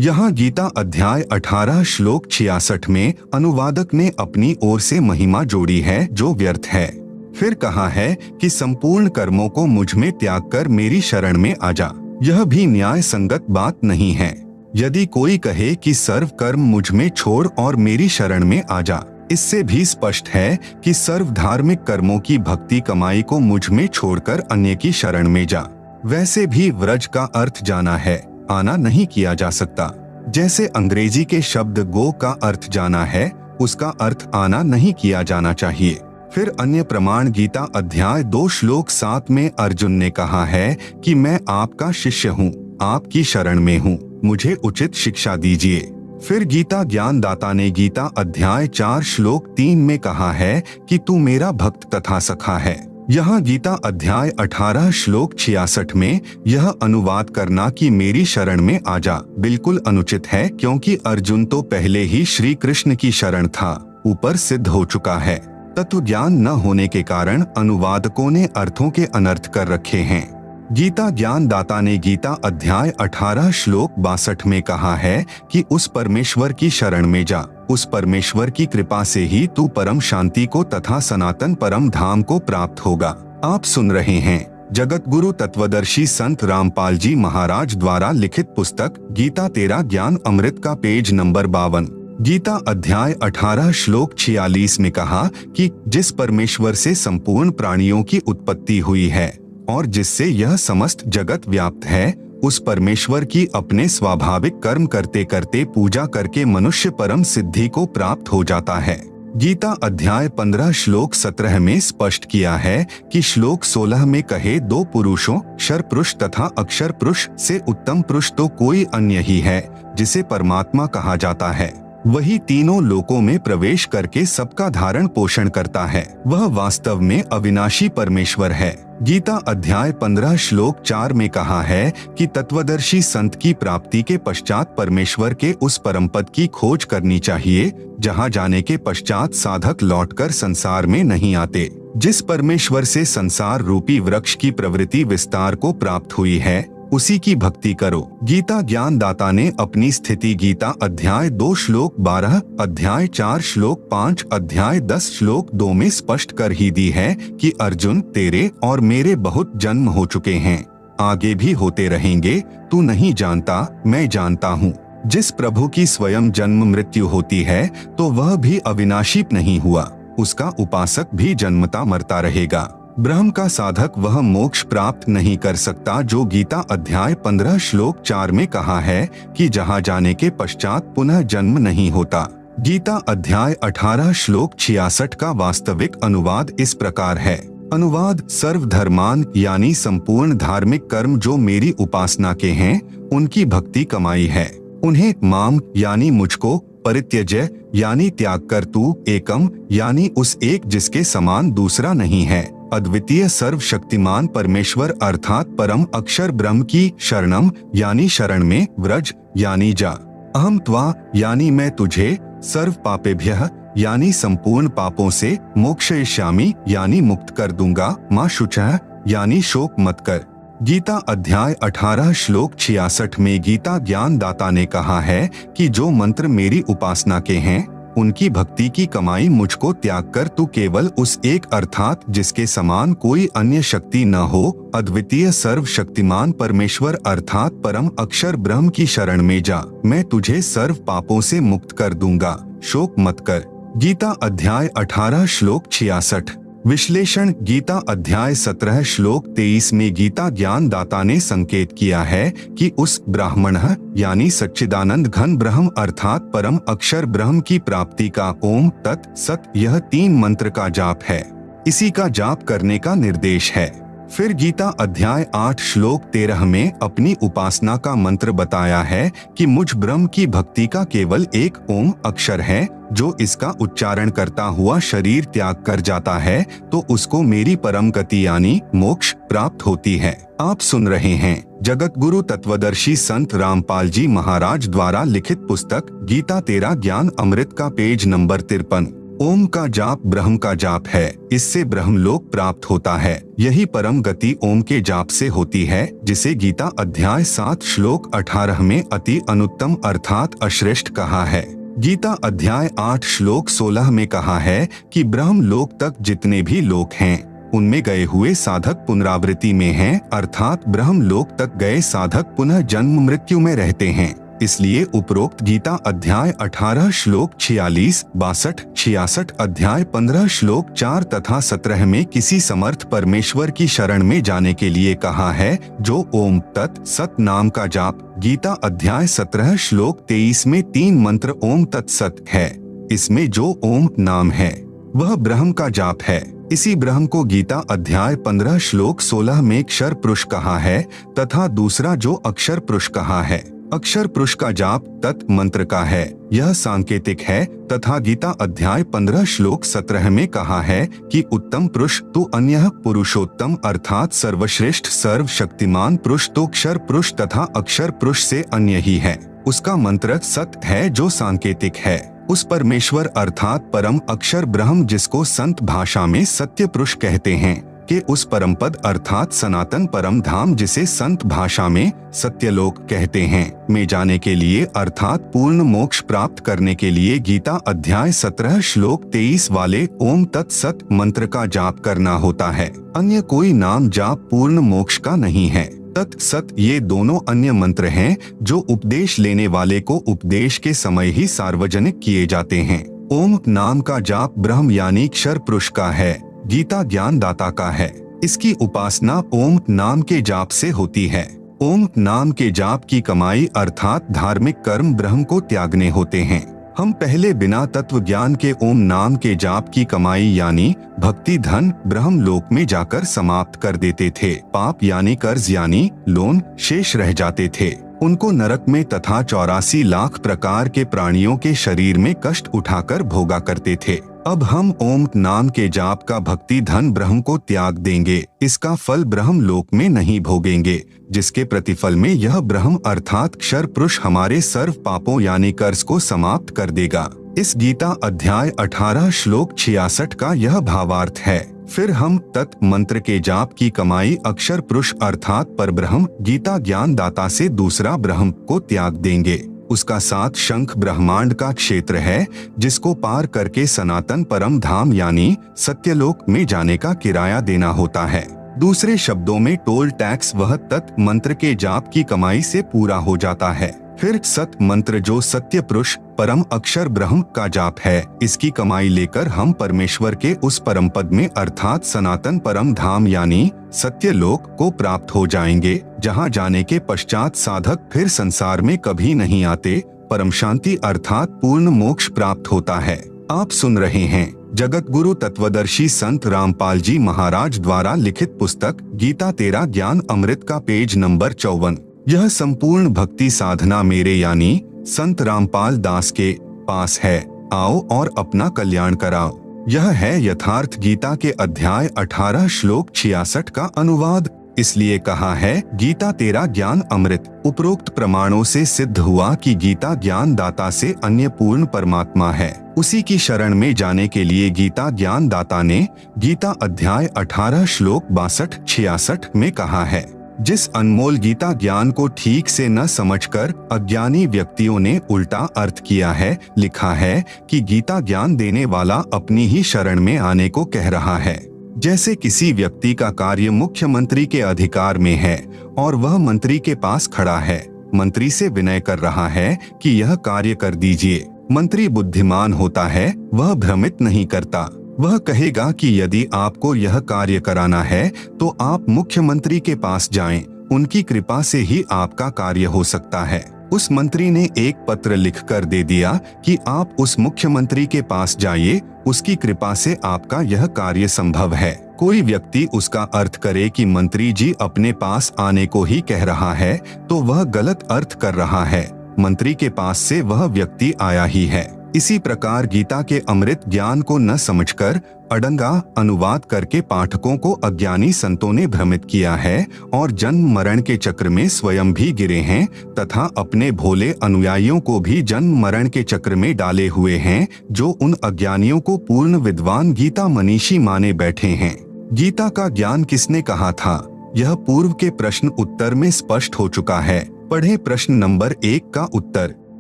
यहाँ गीता अध्याय 18 श्लोक 66 में अनुवादक ने अपनी ओर से महिमा जोड़ी है जो व्यर्थ है। फिर कहा है कि संपूर्ण कर्मों को मुझ में त्याग कर मेरी शरण में आजा, यह भी न्याय संगत बात नहीं है। यदि कोई कहे कि सर्व कर्म मुझ में छोड़ और मेरी शरण में आजा, इससे भी स्पष्ट है कि सर्व धार्मिक कर्मों की भक्ति कमाई को मुझ में छोड़कर अन्य की शरण में जा। वैसे भी व्रज का अर्थ जाना है, आना नहीं किया जा सकता। जैसे अंग्रेजी के शब्द गो का अर्थ जाना है, उसका अर्थ आना नहीं किया जाना चाहिए। फिर अन्य प्रमाण गीता अध्याय 2 श्लोक 7 में अर्जुन ने कहा है कि मैं आपका शिष्य हूँ, आपकी शरण में हूँ, मुझे उचित शिक्षा दीजिए। फिर गीता ज्ञानदाता ने गीता अध्याय 4 श्लोक 3 में कहा है कि तू मेरा भक्त तथा सखा है। यहाँ गीता अध्याय 18 श्लोक 66 में यह अनुवाद करना कि मेरी शरण में आजा बिल्कुल अनुचित है, क्योंकि अर्जुन तो पहले ही श्री कृष्ण की शरण था, ऊपर सिद्ध हो चुका है। तत्व ज्ञान न होने के कारण अनुवादकों ने अर्थों के अनर्थ कर रखे हैं। गीता ज्ञानदाता ने गीता अध्याय 18 श्लोक 62 में कहा है कि उस परमेश्वर की शरण में जा, उस परमेश्वर की कृपा से ही तू परम शांति को तथा सनातन परम धाम को प्राप्त होगा। आप सुन रहे हैं जगत गुरु तत्वदर्शी संत रामपाल जी महाराज द्वारा लिखित पुस्तक गीता तेरा ज्ञान अमृत का पेज नंबर 52। गीता अध्याय 18 श्लोक 46 में कहा कि जिस परमेश्वर से संपूर्ण प्राणियों की उत्पत्ति हुई है और जिससे यह समस्त जगत व्याप्त है, उस परमेश्वर की अपने स्वाभाविक कर्म करते करते पूजा करके मनुष्य परम सिद्धि को प्राप्त हो जाता है। गीता अध्याय 15 श्लोक 17 में स्पष्ट किया है कि श्लोक 16 में कहे दो पुरुषों क्षर पुरुष तथा अक्षर पुरुष से उत्तम पुरुष तो कोई अन्य ही है जिसे परमात्मा कहा जाता है। वही तीनों लोकों में प्रवेश करके सबका धारण पोषण करता है। वह वास्तव में अविनाशी परमेश्वर है। गीता अध्याय 15 श्लोक 4 में कहा है कि तत्वदर्शी संत की प्राप्ति के पश्चात परमेश्वर के उस परम पद की खोज करनी चाहिए जहां जाने के पश्चात साधक लौटकर संसार में नहीं आते। जिस परमेश्वर से संसार रूपी वृक्ष की प्रवृत्ति विस्तार को प्राप्त हुई है उसी की भक्ति करो। गीता ज्ञान दाता ने अपनी स्थिति गीता अध्याय 2 श्लोक 12, अध्याय 4 श्लोक 5, अध्याय 10 श्लोक 2 में स्पष्ट कर ही दी है कि अर्जुन, तेरे और मेरे बहुत जन्म हो चुके हैं, आगे भी होते रहेंगे। तू नहीं जानता, मैं जानता हूँ। जिस प्रभु की स्वयं जन्म मृत्यु होती है तो वह भी अविनाशी नहीं हुआ, उसका उपासक भी जन्मता मरता रहेगा। ब्रह्म का साधक वह मोक्ष प्राप्त नहीं कर सकता जो गीता अध्याय 15 श्लोक 4 में कहा है कि जहाँ जाने के पश्चात पुनः जन्म नहीं होता। गीता अध्याय 18 श्लोक 66 का वास्तविक अनुवाद इस प्रकार है। अनुवाद: सर्वधर्मान यानी संपूर्ण धार्मिक कर्म जो मेरी उपासना के हैं उनकी भक्ति कमाई है। उन्हें माम यानी मुझको, परित्यज्य यानी त्याग कर, तू एकम यानी उस एक जिसके समान दूसरा नहीं है, अद्वितीय सर्वशक्तिमान परमेश्वर अर्थात परम अक्षर ब्रह्म की शरणम यानी शरण में, व्रज यानी जा, अहम त्वा यानी मैं तुझे, सर्व पापेभ्यः यानी संपूर्ण पापों से, मोक्षयिष्यामि यानी मुक्त कर दूंगा, मा शुचः यानी शोक मत कर। गीता अध्याय 18 श्लोक 66 में गीता ज्ञान दाता ने कहा है कि जो मंत्र मेरी उपासना के हैं उनकी भक्ति की कमाई मुझको त्याग कर तू केवल उस एक अर्थात जिसके समान कोई अन्य शक्ति न हो, अद्वितीय सर्वशक्तिमान परमेश्वर अर्थात परम अक्षर ब्रह्म की शरण में जा, मैं तुझे सर्व पापों से मुक्त कर दूंगा, शोक मत कर। गीता अध्याय 18 श्लोक 66। विश्लेषण: गीता अध्याय 17 श्लोक 23 में गीता ज्ञान दाता ने संकेत किया है कि उस ब्राह्मण यानी सच्चिदानंद घन ब्रह्म अर्थात परम अक्षर ब्रह्म की प्राप्ति का ओम तत् सत यह 3 मंत्र का जाप है। इसी का जाप करने का निर्देश है। फिर गीता अध्याय 8 श्लोक 13 में अपनी उपासना का मंत्र बताया है कि मुझ ब्रह्म की भक्ति का केवल एक ओम अक्षर है, जो इसका उच्चारण करता हुआ शरीर त्याग कर जाता है तो उसको मेरी परम गति यानी मोक्ष प्राप्त होती है। आप सुन रहे हैं जगत गुरु तत्वदर्शी संत रामपाल जी महाराज द्वारा लिखित पुस्तक गीता तेरा ज्ञान अमृत का पेज नंबर 53। ओम का जाप ब्रह्म का जाप है, इससे ब्रह्मलोक प्राप्त होता है। यही परम गति ओम के जाप से होती है, जिसे गीता अध्याय 7 श्लोक 18 में अति अनुत्तम अर्थात अश्रेष्ठ कहा है। गीता अध्याय 8 श्लोक 16 में कहा है कि ब्रह्म लोक तक जितने भी लोक हैं उनमें गए हुए साधक पुनरावृत्ति में हैं, अर्थात ब्रह्म लोक तक गए साधक पुनः जन्म मृत्यु में रहते हैं। इसलिए उपरोक्त गीता अध्याय 18 श्लोक 46, 62, 66, अध्याय 15 श्लोक 4 तथा 17 में किसी समर्थ परमेश्वर की शरण में जाने के लिए कहा है, जो ओम तत् सत नाम का जाप। गीता अध्याय 17 श्लोक 23 में 3 मंत्र ओम तत् सत है। इसमें जो ओम नाम है वह ब्रह्म का जाप है। इसी ब्रह्म को गीता अध्याय 15 श्लोक 16 में अक्षर पुरुष कहा है तथा दूसरा जो अक्षर पुरुष कहा है। अक्षर पुरुष का जाप तत् मंत्र का है, यह सांकेतिक है तथा गीता अध्याय 15 श्लोक 17 में कहा है कि उत्तम पुरुष तो अन्य पुरुषोत्तम अर्थात सर्वश्रेष्ठ सर्वशक्तिमान पुरुष तो अक्षर पुरुष तथा अक्षर पुरुष से अन्य ही है। उसका मंत्र सत है जो सांकेतिक है। उस परमेश्वर अर्थात परम अक्षर ब्रह्म जिसको संत भाषा में सत्य पुरुष कहते हैं कि उस परम पद अर्थात सनातन परम धाम जिसे संत भाषा में सत्यलोक कहते हैं में जाने के लिए अर्थात पूर्ण मोक्ष प्राप्त करने के लिए गीता अध्याय 17 श्लोक 23 वाले ओम तत् सत मंत्र का जाप करना होता है। अन्य कोई नाम जाप पूर्ण मोक्ष का नहीं है। तत् सत ये दोनों अन्य मंत्र हैं जो उपदेश लेने वाले को उपदेश के समय ही सार्वजनिक किए जाते हैं। ओम नाम का जाप ब्रह्म यानी अक्षर पुरुष का है, गीता ज्ञान दाता का है। इसकी उपासना ओम नाम के जाप से होती है। ओम नाम के जाप की कमाई अर्थात धार्मिक कर्म ब्रह्म को त्यागने होते हैं। हम पहले बिना तत्व ज्ञान के ओम नाम के जाप की कमाई यानी भक्ति धन ब्रह्म लोक में जाकर समाप्त कर देते थे। पाप यानी कर्ज यानी लोन शेष रह जाते थे। उनको नरक में तथा 84 लाख प्रकार के प्राणियों के शरीर में कष्ट उठाकर भोगा करते थे। अब हम ओम नाम के जाप का भक्ति धन ब्रह्म को त्याग देंगे, इसका फल ब्रह्म लोक में नहीं भोगेंगे, जिसके प्रतिफल में यह ब्रह्म अर्थात क्षर पुरुष हमारे सर्व पापों यानी कर्ज को समाप्त कर देगा। इस गीता अध्याय 18 श्लोक 66 का यह भावार्थ है। फिर हम तत् मंत्र के जाप की कमाई अक्षर पुरुष अर्थात परब्रह्म गीता ज्ञान दाता से दूसरा ब्रह्म को त्याग देंगे। उसका 7 शंख ब्रह्मांड का क्षेत्र है, जिसको पार करके सनातन परम धाम यानी सत्यलोक में जाने का किराया देना होता है। दूसरे शब्दों में टोल टैक्स वह तत् मंत्र के जाप की कमाई से पूरा हो जाता है। फिर सत मंत्र जो सत्य पुरुष परम अक्षर ब्रह्म का जाप है, इसकी कमाई लेकर हम परमेश्वर के उस परम पद में अर्थात सनातन परम धाम यानी सत्यलोक को प्राप्त हो जाएंगे, जहां जाने के पश्चात साधक फिर संसार में कभी नहीं आते, परम शांति अर्थात पूर्ण मोक्ष प्राप्त होता है। आप सुन रहे हैं जगत गुरु तत्वदर्शी संत रामपाल जी महाराज द्वारा लिखित पुस्तक गीता तेरा ज्ञान अमृत का पेज नंबर 54। यह संपूर्ण भक्ति साधना मेरे यानी संत रामपाल दास के पास है। आओ और अपना कल्याण कराओ। यह है यथार्थ गीता के अध्याय 18 श्लोक 66 का अनुवाद। इसलिए कहा है गीता तेरा ज्ञान अमृत। उपरोक्त प्रमाणों से सिद्ध हुआ कि गीता ज्ञान दाता से अन्य पूर्ण परमात्मा है। उसी की शरण में जाने के लिए गीता ज्ञान दाता ने गीता अध्याय 18 श्लोक 62-66 में कहा है। जिस अनमोल गीता ज्ञान को ठीक से न समझकर अज्ञानी व्यक्तियों ने उल्टा अर्थ किया है, लिखा है कि गीता ज्ञान देने वाला अपनी ही शरण में आने को कह रहा है। जैसे किसी व्यक्ति का कार्य मुख्यमंत्री के अधिकार में है और वह मंत्री के पास खड़ा है, मंत्री से विनय कर रहा है कि यह कार्य कर दीजिए। मंत्री बुद्धिमान होता है, वह भ्रमित नहीं करता। वह कहेगा कि यदि आपको यह कार्य कराना है तो आप मुख्यमंत्री के पास जाएं, उनकी कृपा से ही आपका कार्य हो सकता है। उस मंत्री ने एक पत्र लिखकर दे दिया कि आप उस मुख्यमंत्री के पास जाइए, उसकी कृपा से आपका यह कार्य संभव है। कोई व्यक्ति उसका अर्थ करे कि मंत्री जी अपने पास आने को ही कह रहा है, तो वह गलत अर्थ कर रहा है। मंत्री के पास से वह व्यक्ति आया ही है। इसी प्रकार गीता के अमृत ज्ञान को न समझकर अड़ंगा अनुवाद करके पाठकों को अज्ञानी संतों ने भ्रमित किया है और जन्म मरण के चक्र में स्वयं भी गिरे हैं तथा अपने भोले अनुयायियों को भी जन्म मरण के चक्र में डाले हुए हैं, जो उन अज्ञानियों को पूर्ण विद्वान गीता मनीषी माने बैठे हैं। गीता का ज्ञान किसने कहा था, यह पूर्व के प्रश्न उत्तर में स्पष्ट हो चुका है। पढ़े प्रश्न नंबर 1 का उत्तर।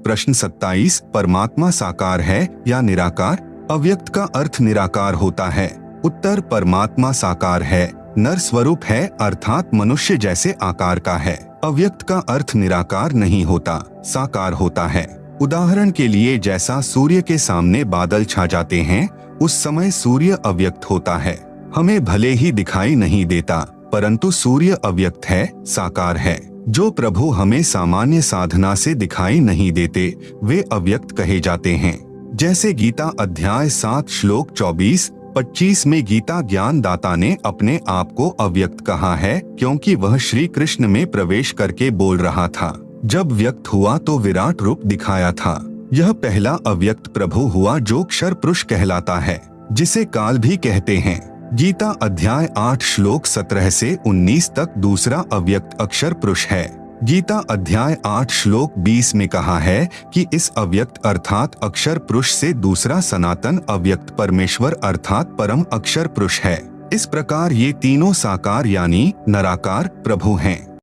प्रश्न 27 परमात्मा साकार है या निराकार? अव्यक्त का अर्थ निराकार होता है। उत्तर परमात्मा साकार है, नर स्वरूप है अर्थात मनुष्य जैसे आकार का है। अव्यक्त का अर्थ निराकार नहीं होता, साकार होता है। उदाहरण के लिए जैसा सूर्य के सामने बादल छा जाते हैं, उस समय सूर्य अव्यक्त होता है। हमें भले ही दिखाई नहीं देता, परंतु सूर्य अव्यक्त है, साकार है। जो प्रभु हमें सामान्य साधना से दिखाई नहीं देते, वे अव्यक्त कहे जाते हैं। जैसे गीता अध्याय 7 श्लोक 24-25 में गीता ज्ञान दाता ने अपने आप को अव्यक्त कहा है, क्योंकि वह श्री कृष्ण में प्रवेश करके बोल रहा था। जब व्यक्त हुआ तो विराट रूप दिखाया था। यह पहला अव्यक्त प्रभु हुआ जो क्षर पुरुष कहलाता है, जिसे काल भी कहते हैं। गीता अध्याय 8 श्लोक 17 से 19 तक दूसरा अव्यक्त अक्षर पुरुष है। गीता अध्याय 8 श्लोक 20 में कहा है कि इस अव्यक्त अर्थात अक्षर पुरुष से दूसरा सनातन अव्यक्त परमेश्वर अर्थात परम अक्षर पुरुष है। इस प्रकार ये तीनों साकार यानी नराकार प्रभु हैं।